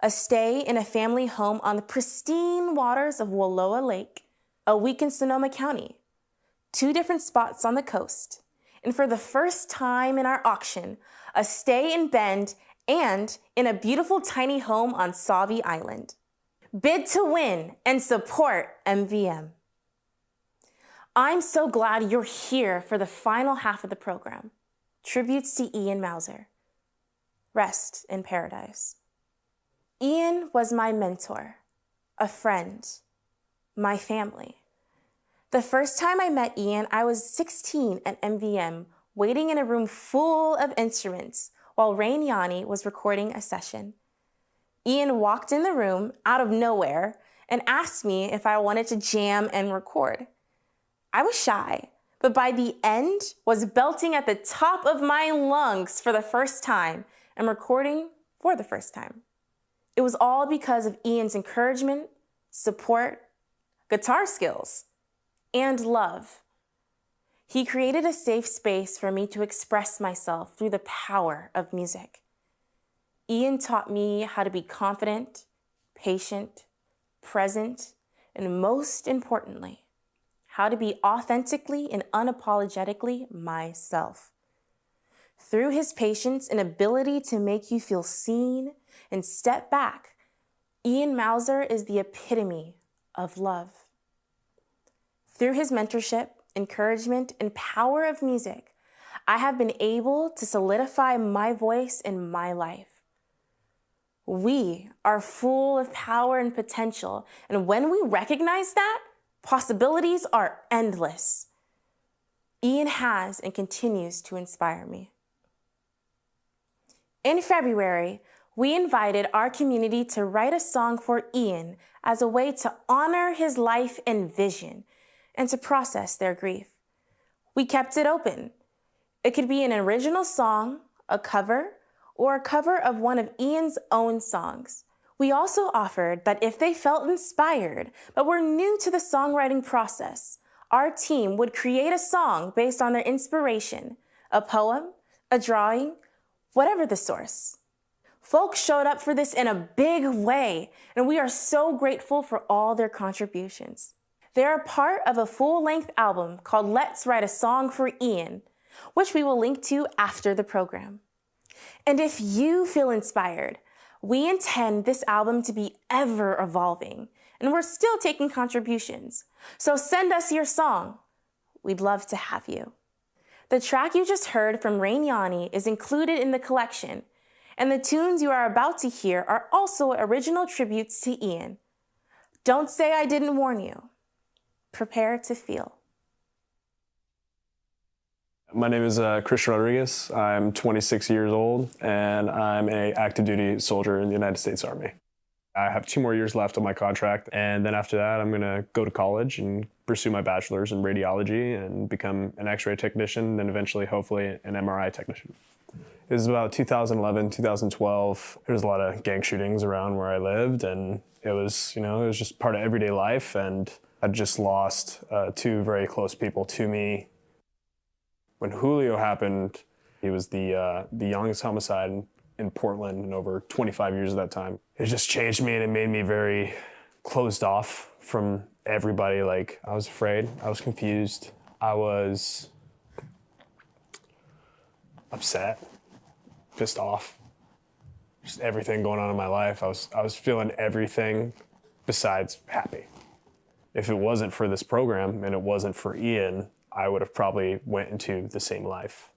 a stay in a family home on the pristine waters of Wallowa Lake, a week in Sonoma County, 2 different spots on the coast, and for the first time in our auction, a stay in Bend and in a beautiful tiny home on Sauvie Island. Bid to win and support MVM. I'm so glad you're here for the final half of the program. Tributes to Ian Mauser. Rest in paradise. Ian was my mentor, a friend, my family. The first time I met Ian, I was 16 at MVM, waiting in a room full of instruments while Rain Yanni was recording a session. Ian walked in the room out of nowhere and asked me if I wanted to jam and record. I was shy, but by the end was belting at the top of my lungs for the first time and recording for the first time. It was all because of Ian's encouragement, support, guitar skills, and love. He created a safe space for me to express myself through the power of music. Ian taught me how to be confident, patient, present, and most importantly, how to be authentically and unapologetically myself. Through his patience and ability to make you feel seen and step back, Ian Mauser is the epitome of love. Through his mentorship, encouragement, and power of music, I have been able to solidify my voice in my life. We are full of power and potential, and when we recognize that, possibilities are endless. Ian has and continues to inspire me. In February, we invited our community to write a song for Ian as a way to honor his life and vision and to process their grief. We kept it open. It could be an original song, a cover, or a cover of one of Ian's own songs. We also offered that if they felt inspired but were new to the songwriting process, our team would create a song based on their inspiration, a poem, a drawing, whatever the source. Folks showed up for this in a big way, and we are so grateful for all their contributions. They are part of a full-length album called Let's Write a Song for Ian, which we will link to after the program. And if you feel inspired, we intend this album to be ever evolving, and we're still taking contributions. So send us your song. We'd love to have you. The track you just heard from Rain Yanni is included in the collection, and the tunes you are about to hear are also original tributes to Ian. Don't say I didn't warn you. Prepare to feel. My name is Christian Rodriguez. I'm 26 years old, and I'm an active duty soldier in the United States Army. I have 2 more years left on my contract, and then after that, I'm going to go to college and pursue my bachelor's in radiology and become an X-ray technician, then eventually, hopefully, an MRI technician. It was about 2011, 2012. There was a lot of gang shootings around where I lived, and it was just part of everyday life, and I just lost 2 very close people to me. When Julio happened, he was the youngest homicide in Portland in over 25 years at that time. It just changed me, and it made me very closed off from everybody. Like, I was afraid, I was confused, I was upset, pissed off. Just everything going on in my life. I was feeling everything besides happy. If it wasn't for this program and it wasn't for Ian, I would have probably went into the same life.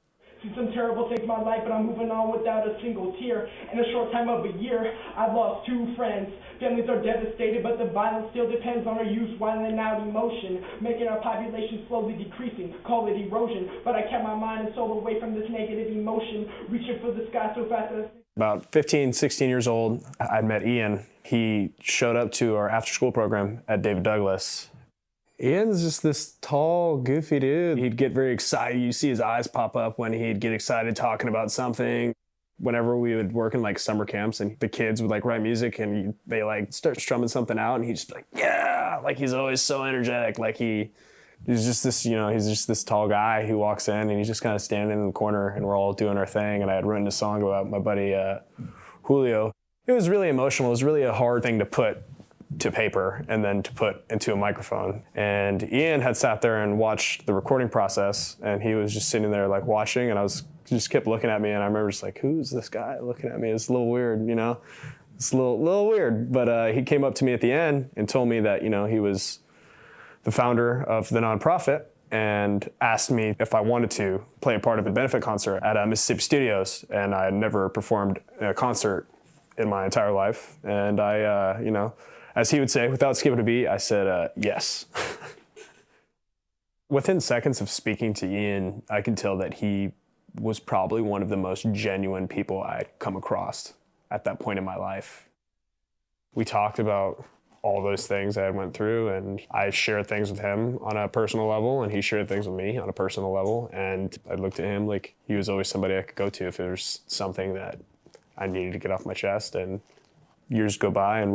See some terrible things in my life, but I'm moving on without a single tear. In a short time of a year, I've lost 2 friends. Families are devastated, but the violence still depends on our youth wilding out emotion, making our population slowly decreasing, call it erosion. But I kept my mind and soul away from this negative emotion, reaching for the sky so fast that About 15, 16 years old, I'd met Ian. He showed up to our after-school program at David Douglas. Ian's just this tall, goofy dude. He'd get very excited. You see his eyes pop up when he'd get excited talking about something. Whenever we would work in like summer camps and the kids would like write music and they like start strumming something out and he'd just be like, yeah, like he's always so energetic. Like he's just this, he's just this tall guy who walks in and he's just kind of standing in the corner and we're all doing our thing. And I had written a song about my buddy Julio. It was really emotional. It was really a hard thing to put to paper and then to put into a microphone. And Ian had sat there and watched the recording process and he was just sitting there like watching and just kept looking at me and I remember just like, who's this guy looking at me? It's a little weird, It's a little weird. But he came up to me at the end and told me that, he was the founder of the nonprofit and asked me if I wanted to play a part of a benefit concert at Mississippi Studios. And I had never performed a concert in my entire life. And I, as he would say, without skipping a beat, I said, yes. Within seconds of speaking to Ian, I could tell that he was probably one of the most genuine people I'd come across at that point in my life. We talked about all those things I went through, and I shared things with him on a personal level, and he shared things with me on a personal level. And I looked at him like he was always somebody I could go to if there was something that I needed to get off my chest. And years go by and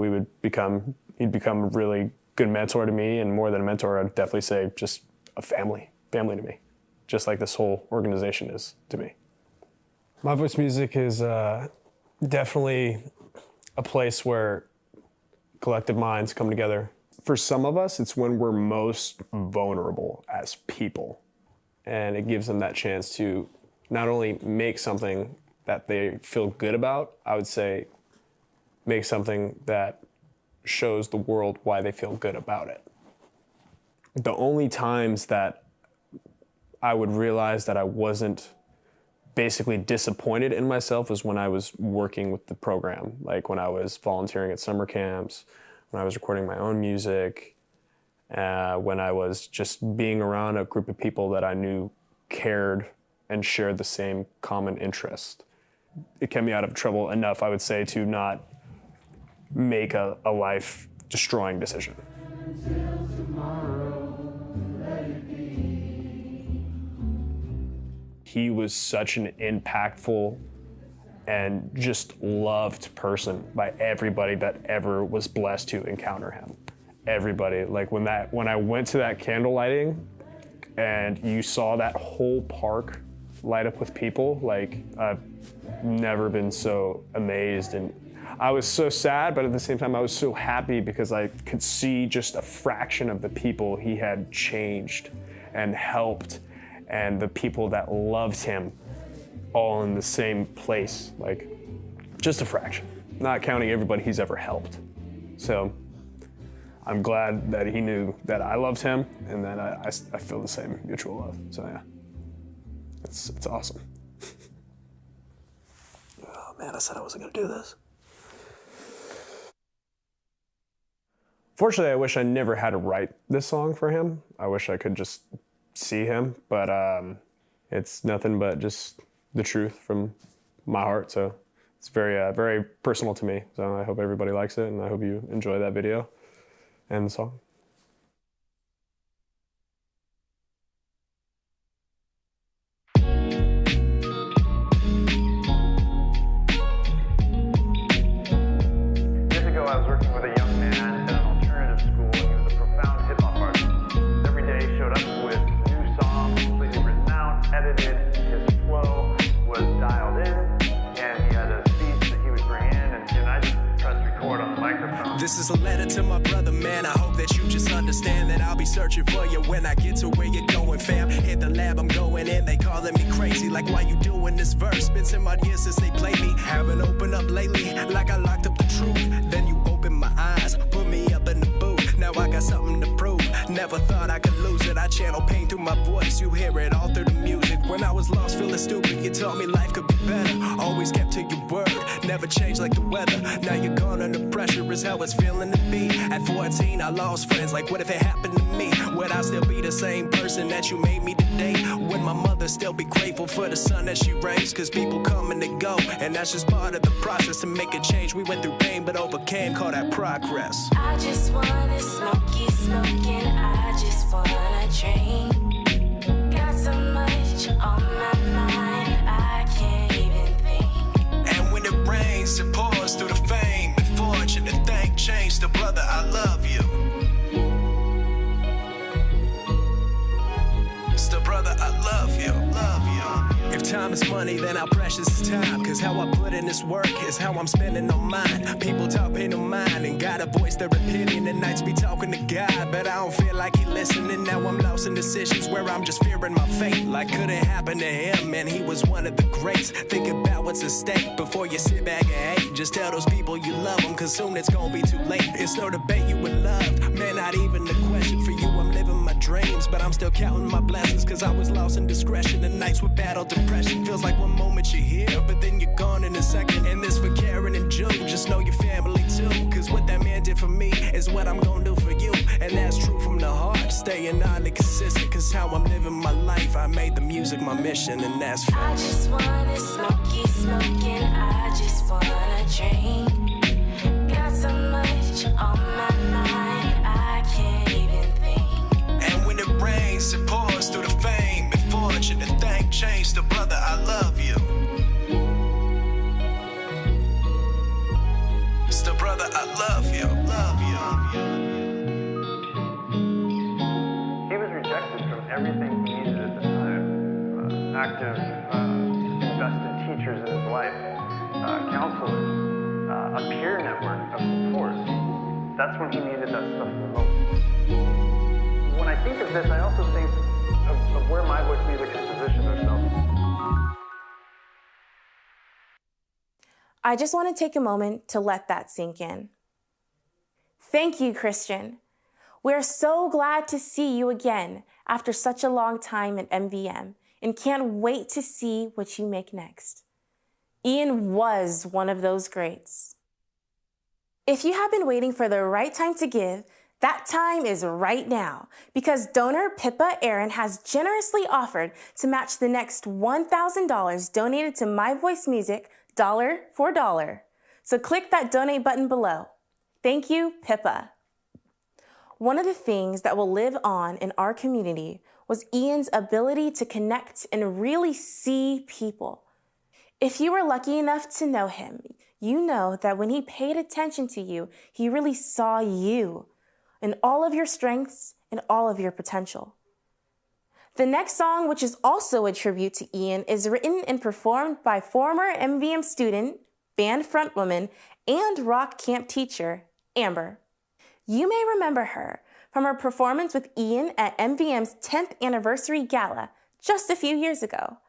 he'd become a really good mentor to me, and more than a mentor, I'd definitely say just a family to me, just like this whole organization is to me. My Voice Music is definitely a place where collective minds come together. For some of us, it's when we're most vulnerable as people, and it gives them that chance to not only make something that they feel good about, I would say make something that shows the world why they feel good about it. The only times that I would realize that I wasn't basically disappointed in myself was when I was working with the program, like when I was volunteering at summer camps, when I was recording my own music, when I was just being around a group of people that I knew cared and shared the same common interest. It kept me out of trouble enough, I would say, to not make a life-destroying decision. He was such an impactful and just loved person by everybody that ever was blessed to encounter him. Everybody, like when I went to that candle lighting and you saw that whole park light up with people, like I've never been so amazed, and I was so sad, but at the same time I was so happy because I could see just a fraction of the people he had changed and helped, and the people that loved him all in the same place, like just a fraction, not counting everybody he's ever helped. So I'm glad that he knew that I loved him, and that I feel the same mutual love. So yeah, it's awesome. Oh man, I said I wasn't gonna do this. Fortunately, I wish I never had to write this song for him. I wish I could just see him, but it's nothing but just the truth from my heart. So it's very, very personal to me. So I hope everybody likes it, and I hope you enjoy that video and the song. Years ago, I was working with a young man at an alternative school. He was a profound hip-hop artist. Every day he showed up with new songs, completely written out, edited. His flow was dialed in, and he had a speech that he would bring in, and I just pressed record on the microphone. This is a letter to my brother, man. I hope that you just understand that I'll be searching for you when I get to where you're going, fam. Hit the lab, I'm going in. They calling me crazy, like why you doing this verse? Been 10 odd years since they played me. Haven't opened up lately, like I locked up the truth. Then you open my eyes, put me up in the booth. Now I got something to prove. Never thought I could lose it. I channel pain through my voice. You hear it all through the music. When I was lost, feeling stupid, you taught me life could be better. Always kept to your word, never changed like the weather. Now you're gone under pressure, is how it's feeling to be. At 14, I lost friends. Like what if it happened to me? Would I still be the same person that you made me today? Would my mother still be grateful for the son that she raised? Cause people come and they go, and that's just part of the process to make a change. We went through pain but overcame, call that progress. I just wanna smoking, I just wanna drink. Got so much on my mind, I can't even think. And when it rains, it pours through the fame. But fortune to thank, change the brother, I love you. Still brother, I love you, love you. If time is money, then how precious is time? Cause how I put in this work is how I'm spending on mine. People talk pain of mine and gotta voice their opinion. And nights be talking to God, but I don't feel like he listening. Now I'm lost in decisions where I'm just fearing my fate. Like couldn't happen to him, and he was one of the greats. Think about what's at stake before you sit back and hate. Just tell those people you love them, cause soon it's gonna be too late. It's no debate you were loved, man, not even a question for you. I'm living my dreams, but I'm still counting my blessings. Cause I was lost in discretion, and nights with battle depression. Feels like one moment you're here, but then you're gone in a second. And this for Karen and June, just know your family too. Cause what that man did for me is what I'm gonna do for you. And that's true from the heart, staying oddly consistent. Cause how I'm living my life, I made the music my mission, and that's fair. I just wanna smoking, I just wanna drink. Got so much on my mind, I can't even think. And when it rains, it pours through the fame. But fortune to thank, change the brother, I love you. Still brother, I love you, love you. everything he needed at the time. Active, invested teachers in his life, counselors, a peer network of support. That's when he needed that stuff the most. When I think of this, I also think of where My Voice Music has positioned ourselves. I just want to take a moment to let that sink in. Thank you, Christian. We're so glad to see you again after such a long time at MVM and can't wait to see what you make next. Ian was one of those greats. If you have been waiting for the right time to give, that time is right now because donor Pippa Aaron has generously offered to match the next $1,000 donated to My Voice Music dollar for dollar. So click that donate button below. Thank you, Pippa. One of the things that will live on in our community was Ian's ability to connect and really see people. If you were lucky enough to know him, you know that when he paid attention to you, he really saw you and all of your strengths and all of your potential. The next song, which is also a tribute to Ian, is written and performed by former MVM student, band frontwoman, and rock camp teacher, Amber. You may remember her from her performance with Ian at MVM's 10th anniversary gala just a few years ago.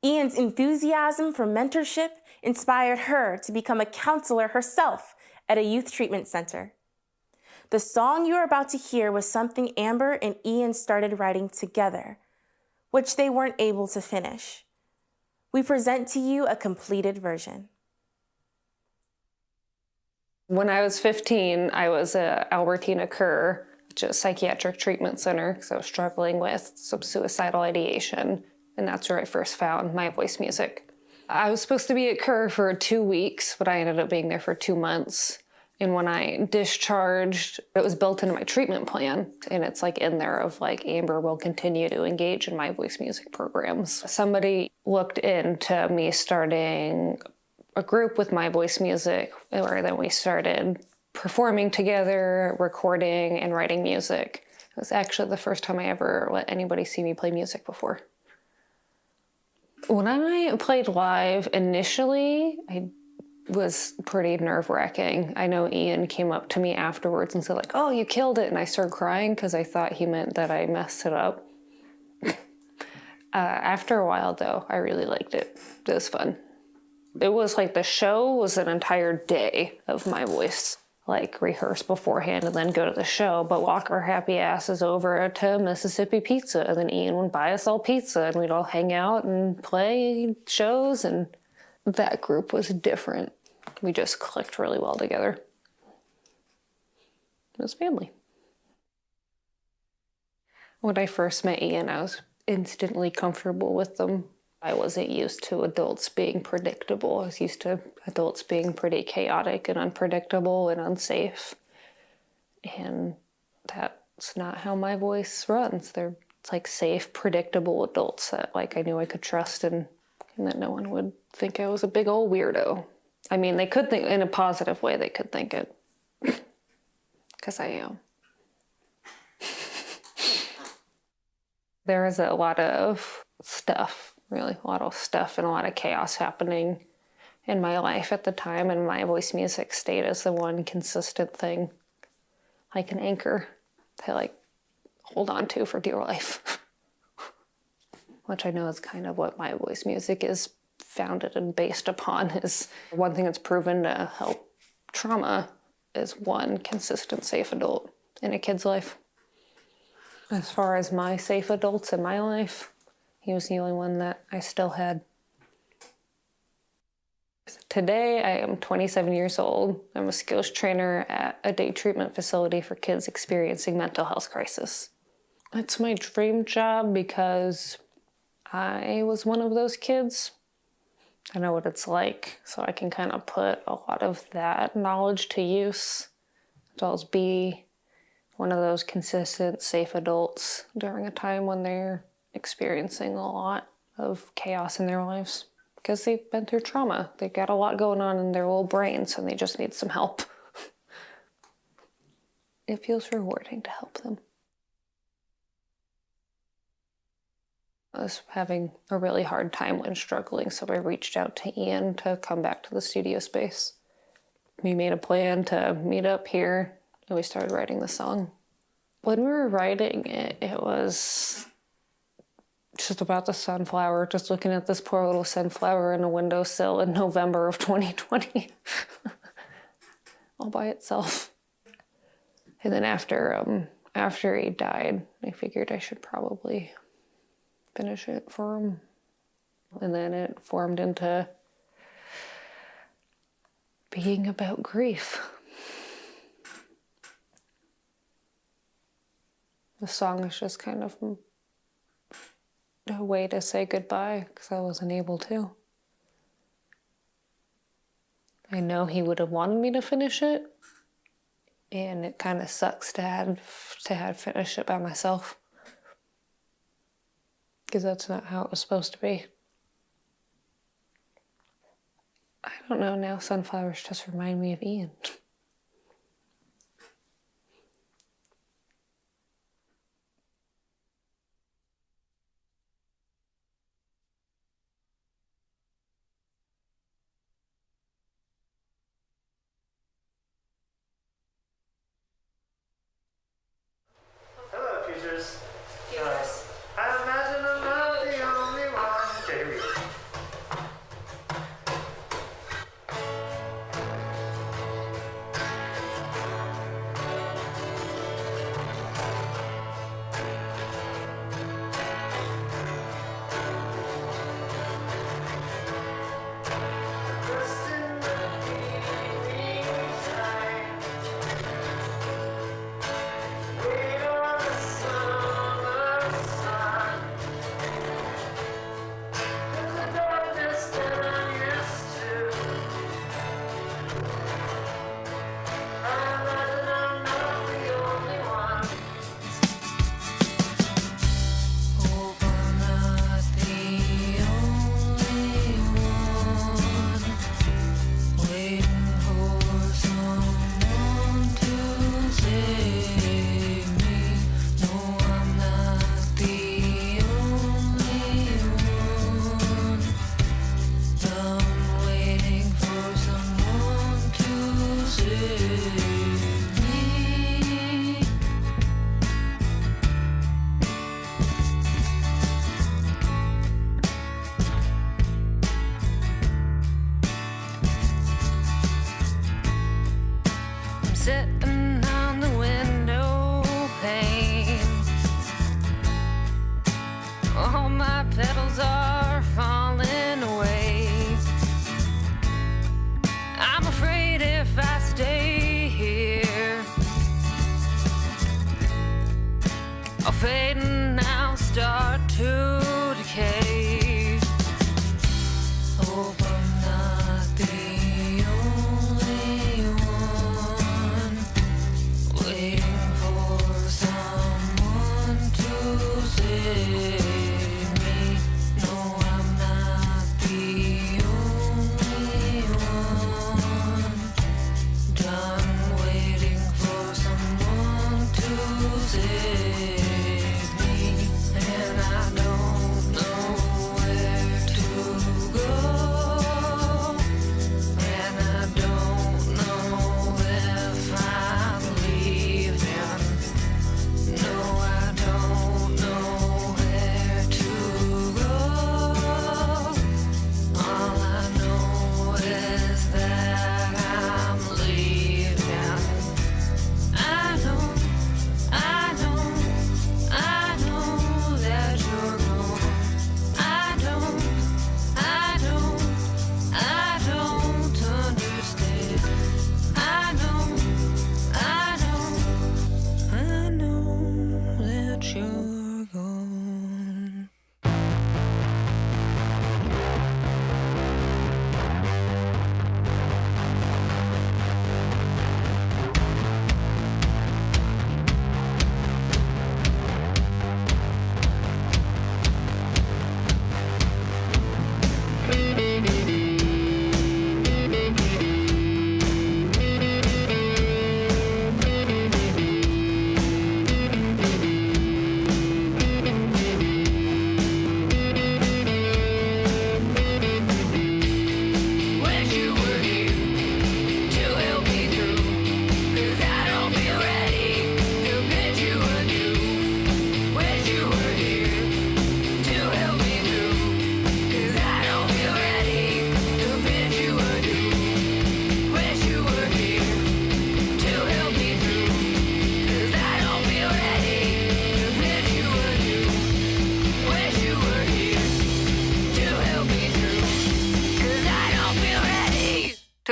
Ian's enthusiasm for mentorship inspired her to become a counselor herself at a youth treatment center. The song you are about to hear was something Amber and Ian started writing together, which they weren't able to finish. We present to you a completed version. When I was 15, I was at Albertina Kerr, which is a psychiatric treatment center, because I was struggling with some suicidal ideation, and that's where I first found My Voice Music. I was supposed to be at Kerr for 2 weeks, but I ended up being there for 2 months. And when I discharged, it was built into my treatment plan, and it's like in there of like, Amber will continue to engage in My Voice Music programs. Somebody looked into me starting a group with My Voice Music, where then we started performing together, recording, and writing music. It was actually the first time I ever let anybody see me play music before. When I played live initially, I was pretty nerve-wracking. I know Ian came up to me afterwards and said like, "Oh, you killed it," and I started crying because I thought he meant that I messed it up. After a while though, I really liked it. It was fun. It was like the show was an entire day of My Voice, like rehearse beforehand and then go to the show, but walk our happy asses over to Mississippi Pizza, and then Ian would buy us all pizza and we'd all hang out and play shows, and that group was different. We just clicked really well together. It was family. When I first met Ian, I was instantly comfortable with them. I wasn't used to adults being predictable. I was used to adults being pretty chaotic and unpredictable and unsafe. And that's not how My Voice runs. It's like safe, predictable adults that like I knew I could trust and that no one would think I was a big old weirdo. I mean, they could think in a positive way, they could think it. Because I am. There is a lot of stuff. Really, a lot of stuff and a lot of chaos happening in my life at the time, and My Voice Music stayed as the one consistent thing, like an anchor to like hold on to for dear life. Which I know is kind of what My Voice Music is founded and based upon. Is one thing that's proven to help trauma is one consistent safe adult in a kid's life. As far as my safe adults in my life, he was the only one that I still had. Today, I am 27 years old. I'm a skills trainer at a day treatment facility for kids experiencing mental health crisis. It's my dream job because I was one of those kids. I know what it's like, so I can kind of put a lot of that knowledge to use to always be one of those consistent, safe adults during a time when they're experiencing a lot of chaos in their lives because they've been through trauma. They've got a lot going on in their little brains and they just need some help. It feels rewarding to help them. I was having a really hard time when struggling, so I reached out to Ian to come back to the studio space. We made a plan to meet up here, and we started writing the song. When we were writing it, it was just about the sunflower, just looking at this poor little sunflower in a windowsill in November of 2020, all by itself. And then after he died, I figured I should probably finish it for him. And then it formed into being about grief. The song is just kind of a way to say goodbye because I wasn't able to. I know he would have wanted me to finish it, and it kind of sucks to have finished it by myself because that's not how it was supposed to be. I don't know, now sunflowers just remind me of Ian. Hello, futures. I imagine I'm not the only one. Okay, here we go. Sitting on the window pane, all my petals are falling away. I'm afraid if I stay here, I'll fade and I'll start to decay. Hope I'm not the only one waiting for someone to save me. No, I'm not the only one done waiting for someone to save me. And I know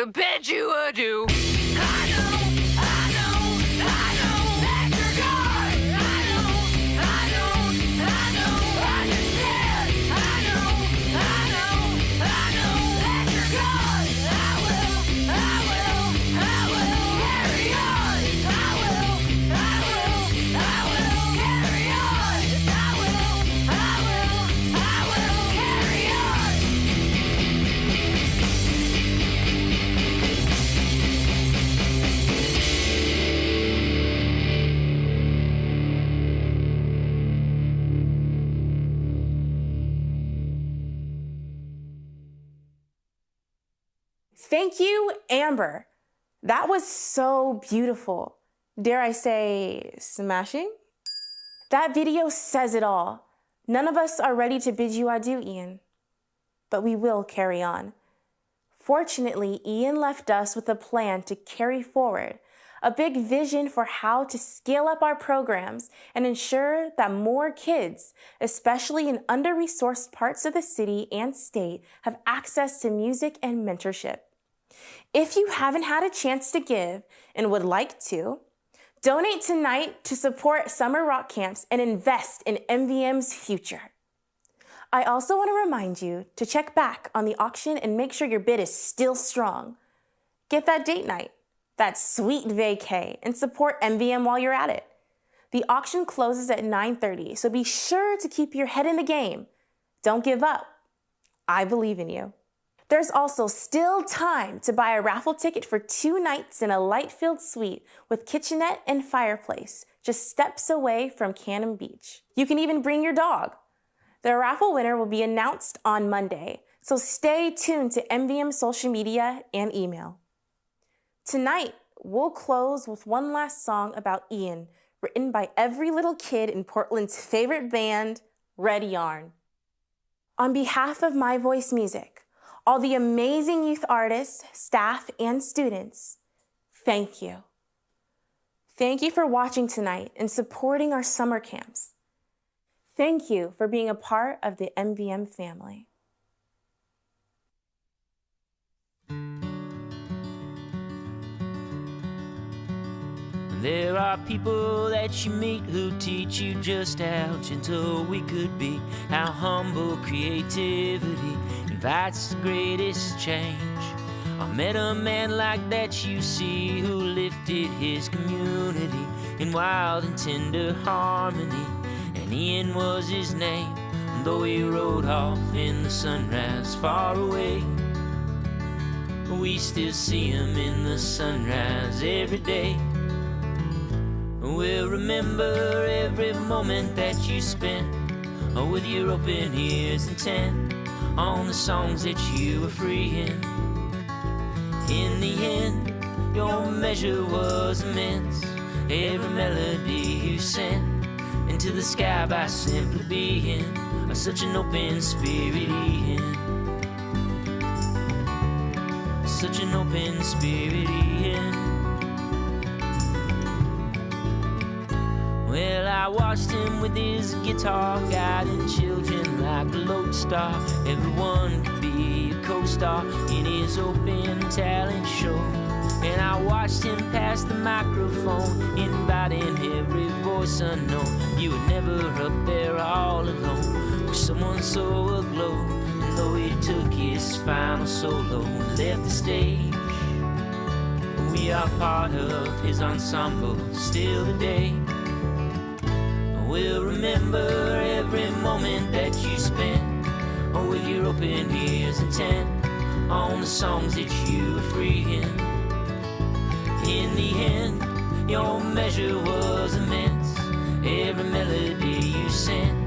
to bid you adieu. Thank you, Amber. That was so beautiful. Dare I say, smashing? That video says it all. None of us are ready to bid you adieu, Ian, but we will carry on. Fortunately, Ian left us with a plan to carry forward, a big vision for how to scale up our programs and ensure that more kids, especially in under-resourced parts of the city and state, have access to music and mentorship. If you haven't had a chance to give and would like to, donate tonight to support summer rock camps and invest in MVM's future. I also want to remind you to check back on the auction and make sure your bid is still strong. Get that date night, that sweet vacay, and support MVM while you're at it. The auction closes at 9:30, so be sure to keep your head in the game. Don't give up. I believe in you. There's also still time to buy a raffle ticket for 2 nights in a light-filled suite with kitchenette and fireplace, just steps away from Cannon Beach. You can even bring your dog. The raffle winner will be announced on Monday, so stay tuned to MVM social media and email. Tonight, we'll close with one last song about Ian, written by every little kid in Portland's favorite band, Red Yarn. On behalf of My Voice Music, all the amazing youth artists, staff, and students, thank you. Thank you for watching tonight and supporting our summer camps. Thank you for being a part of the MVM family. There are people that you meet who teach you just how gentle we could be, how humble creativity invites the greatest change. I met a man like that you see who lifted his community in wild and tender harmony, and Ian was his name. And though he rode off in the sunrise far away, we still see him in the sunrise every day. We'll remember every moment that you spent with your open ears intent on the songs that you were freeing. In the end, your measure was immense. Every melody you sent into the sky by simply being such an open spirit, Ian. Such an open spirit, Ian. Well, I watched him with his guitar, guiding children like a lodestar. Everyone could be a co-star in his open talent show. And I watched him pass the microphone, inviting every voice unknown. You were never up there all alone, with someone so aglow. And though he took his final solo and left the stage, we are part of his ensemble still today. We'll remember every moment that you spent with your open ears intent on the songs that you were freeing. In the end, your measure was immense. Every melody you sent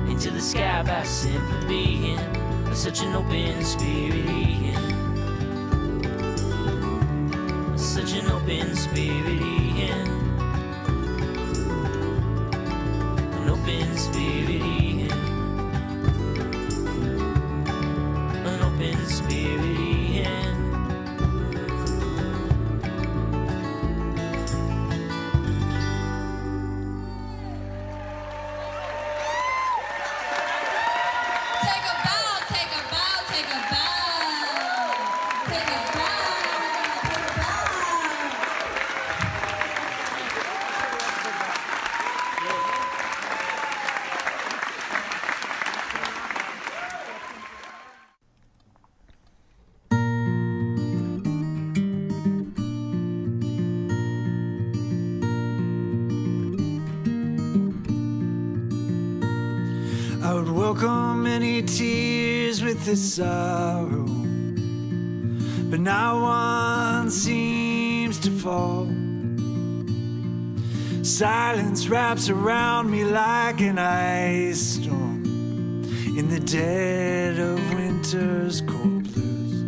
into the sky by simply being such an open spirit, Ian. Such an open spirit, Ian. Open spirit, Ian. An open spirit, Ian. Take a bow, take a bow, take a bow. Take a bow. I would welcome any tears with this sorrow, but not one seems to fall. Silence wraps around me like an ice storm in the dead of winter's cold blues.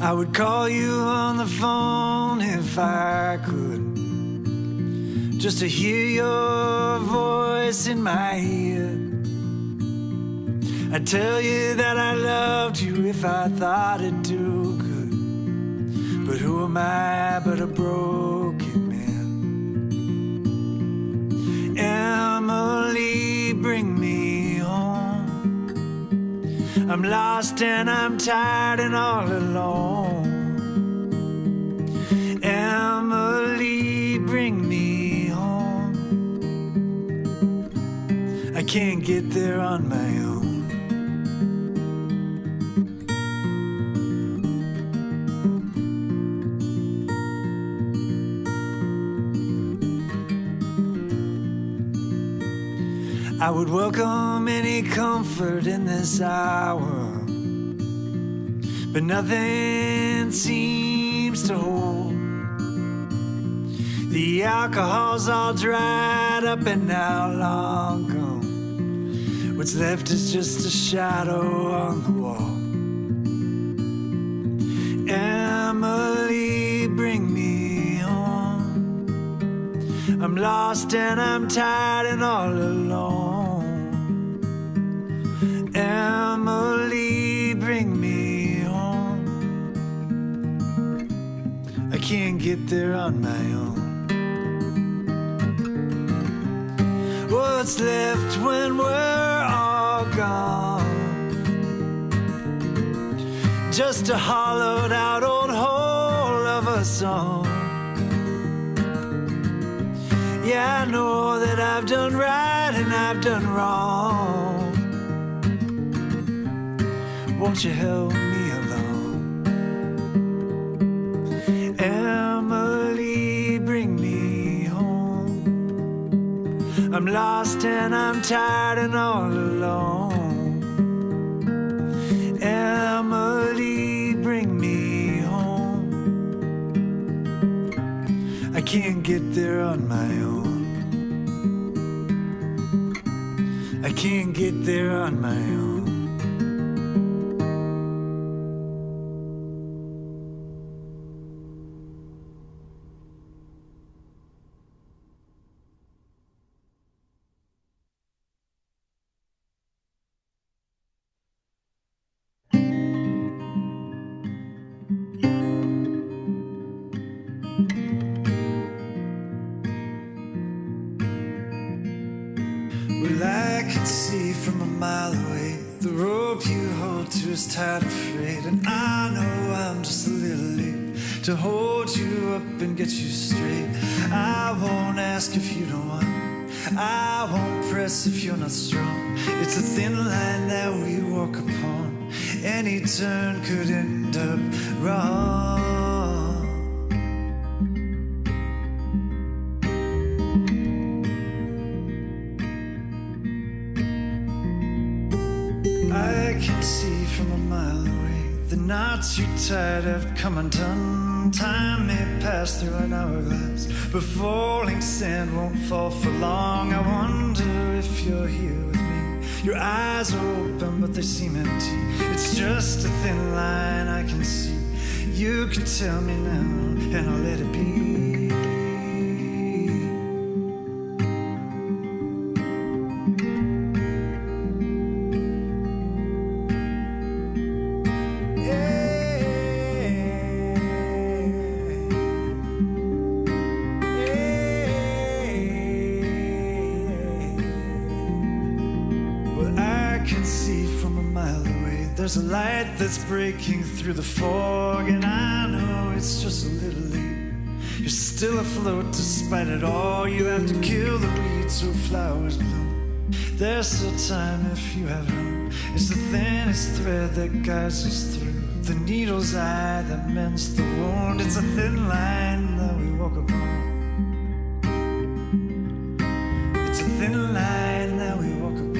I would call you on the phone if I could, just to hear your voice in my ear. I'd tell you that I loved you if I thought it'd do good, but who am I but a broken man? Emily, bring me home. I'm lost and I'm tired and all alone. Emily, bring me home. I can't get there on my own. I would welcome any comfort in this hour, but nothing seems to hold. The alcohol's all dried up and now long gone. What's left is just a shadow on the wall. Emily, bring me home. I'm lost and I'm tired and all alone. Emily, bring me home. I can't get there on my own. What's left when we're all gone? Just a hollowed out old hole of a song. Yeah, I know that I've done right and I've done wrong. Won't you help me along? Emily, bring me home. I'm lost and I'm tired and all alone. Emily, bring me home. I can't get there on my own. I can't get there on my own. Well, I can see from a mile away the rope you hold to is tied and frayed, and I know I'm just a little late to hold you up and get you straight. I won't ask if you don't want, I won't press if you're not strong. It's a thin line that we walk upon. Any turn could end up wrong. I can see from a mile away the knots you tied have come undone. Time may pass through an hourglass, but falling sand won't fall for long. I wonder if you're here with me. Your eyes are open, but they seem empty. It's just a thin line I can see. You can tell me now, and I'll let it be. There's a light that's breaking through the fog, and I know it's just a little late. You're still afloat despite it all. You have to kill the weeds so flowers bloom. There's still time if you have room. It's the thinnest thread that guides us through the needle's eye that mends the wound. It's a thin line that we walk upon. It's a thin line that we walk upon.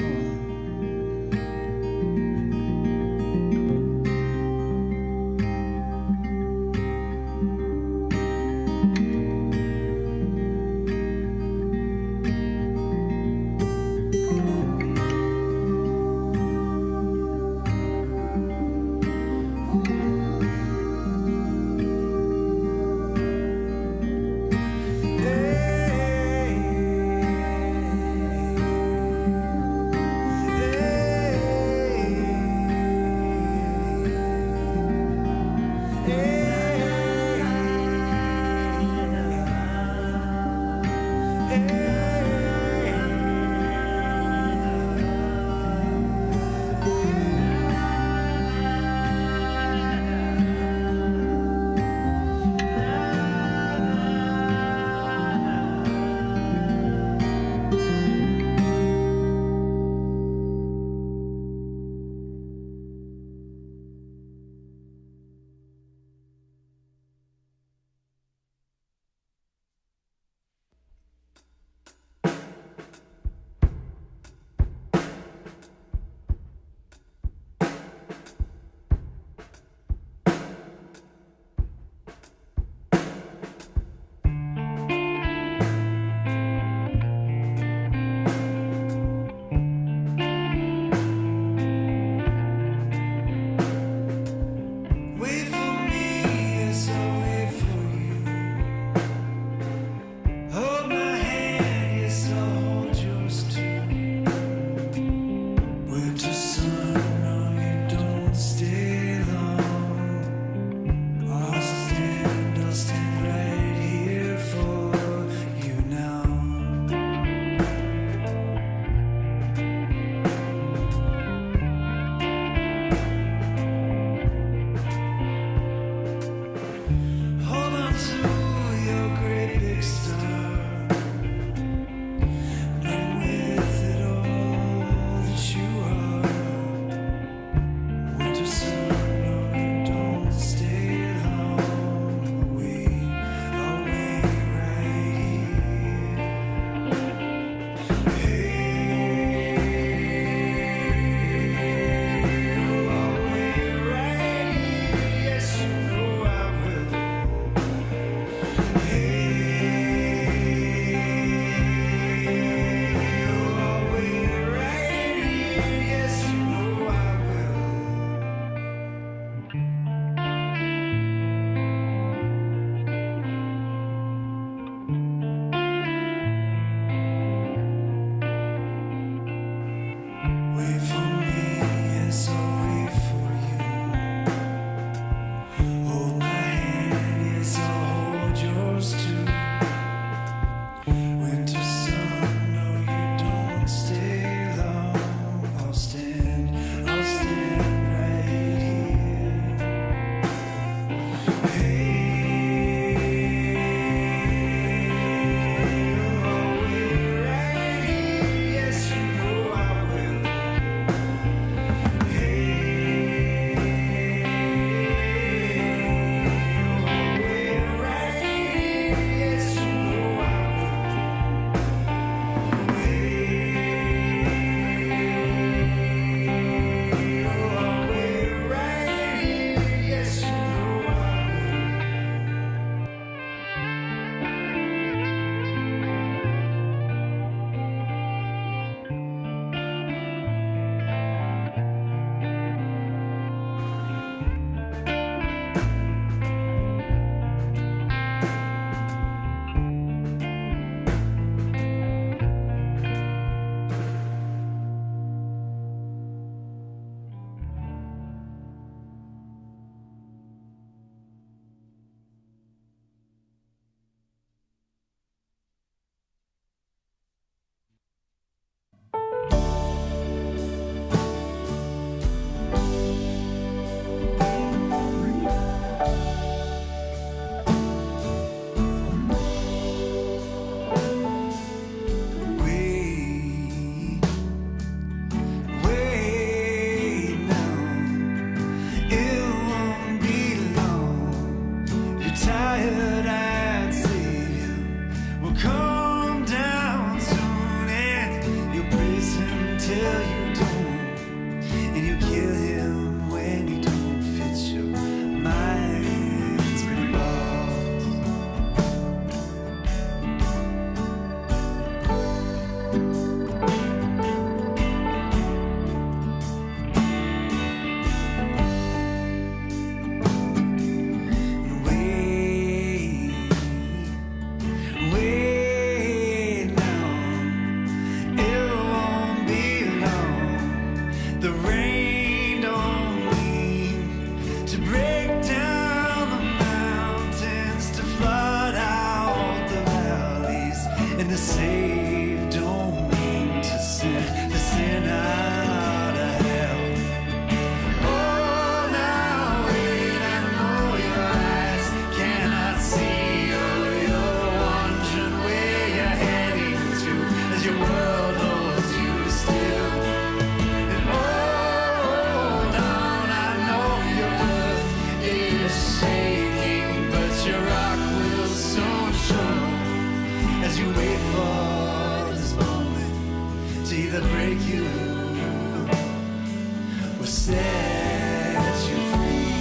set you free.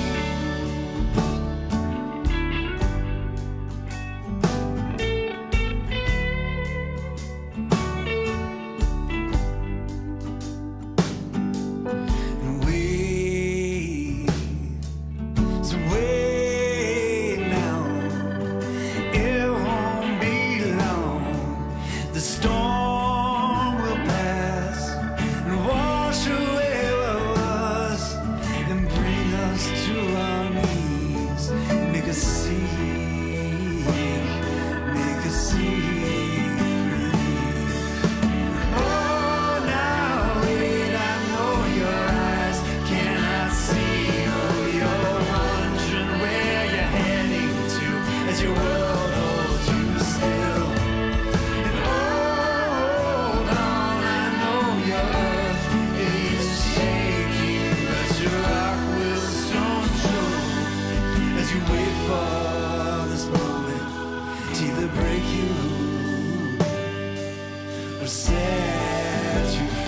And wait, so wait now. It won't be long. The storm will pass and wash away what was and bring us to our knees. Make us seek relief. Oh, now wait, I know your eyes cannot see. Oh, you're wondering where you're heading to as your world holds you still. And hold on, I know your earth is shaking, but your rock will stone true as you wait for this moment to either break you or set you free.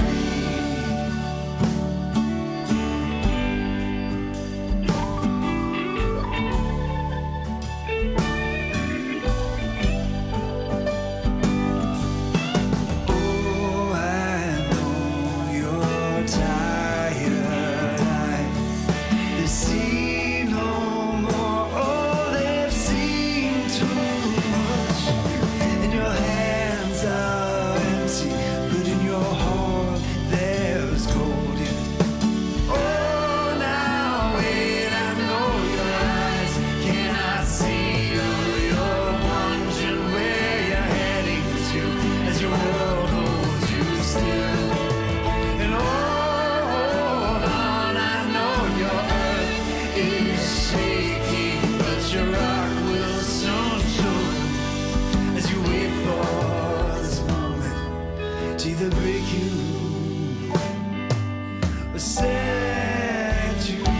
Oh, I know you're tired eyes. They see no more. Oh, they've seen too much. And your hands are empty, but in your heart there's gold in it. Oh, now wait, I know your eyes cannot see. Oh, you're wondering where you're heading to as your world holds you still. And hold on, I know your earth is shaking, but your rock will soon show as you wait for this moment to either break you or set you free.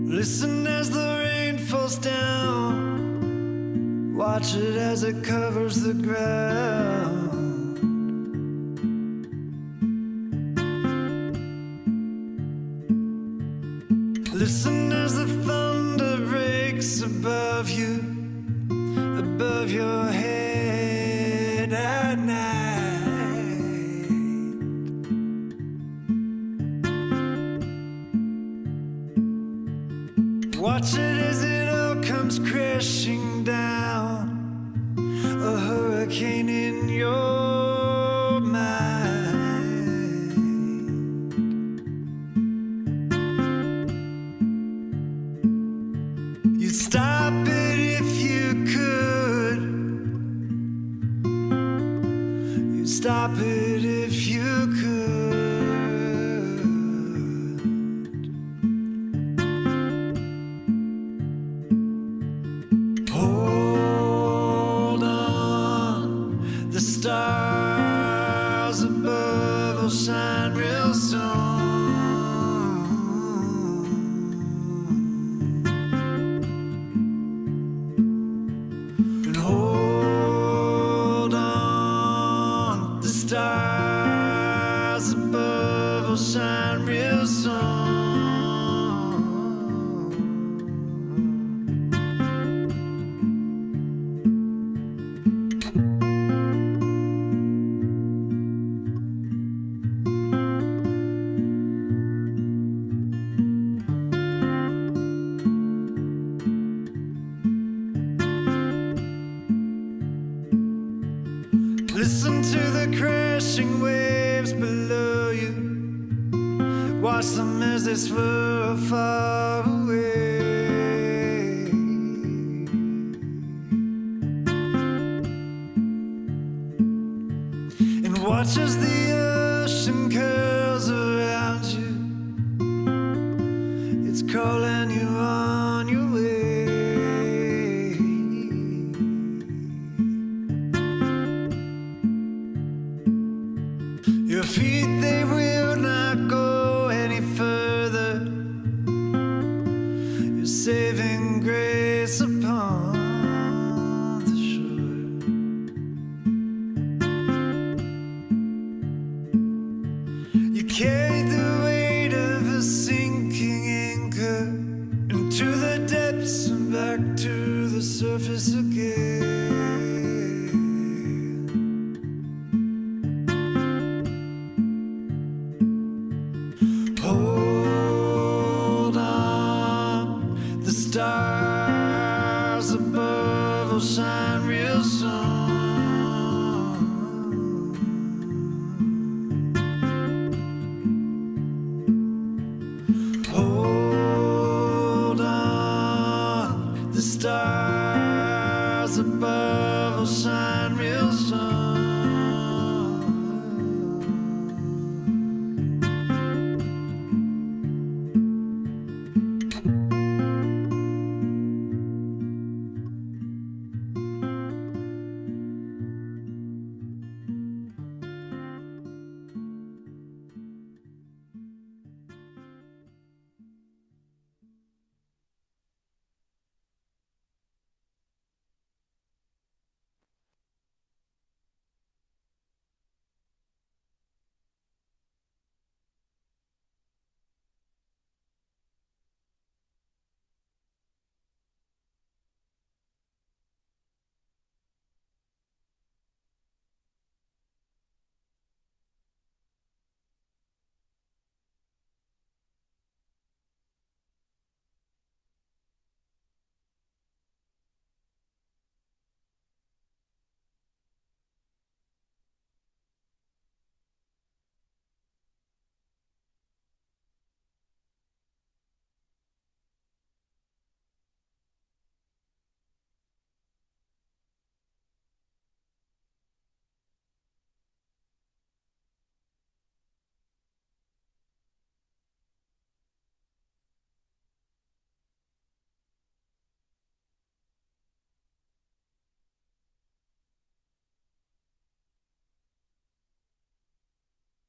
Listen as the rain falls down. Watch it as it covers the ground. Listen as the thunder breaks above you, above your head at night. Watch it as it all comes crashing down, a hurricane in your mind. You'd stop it if you could. You'd stop it if you could. Hold on, the stars above will shine real soon. And hold on, the stars above will shine real soon. Listen to the crashing waves below you. Watch them as they swirl far away. Watch as the ocean curls around you. It's calling you on your way. Your feet, they will not go any further. Your saving grace upon the shore. You carry the weight of a sinking anchor into the depths and back to the surface again. Hold on, the stars above will shine real soon. Hold on, the stars above will shine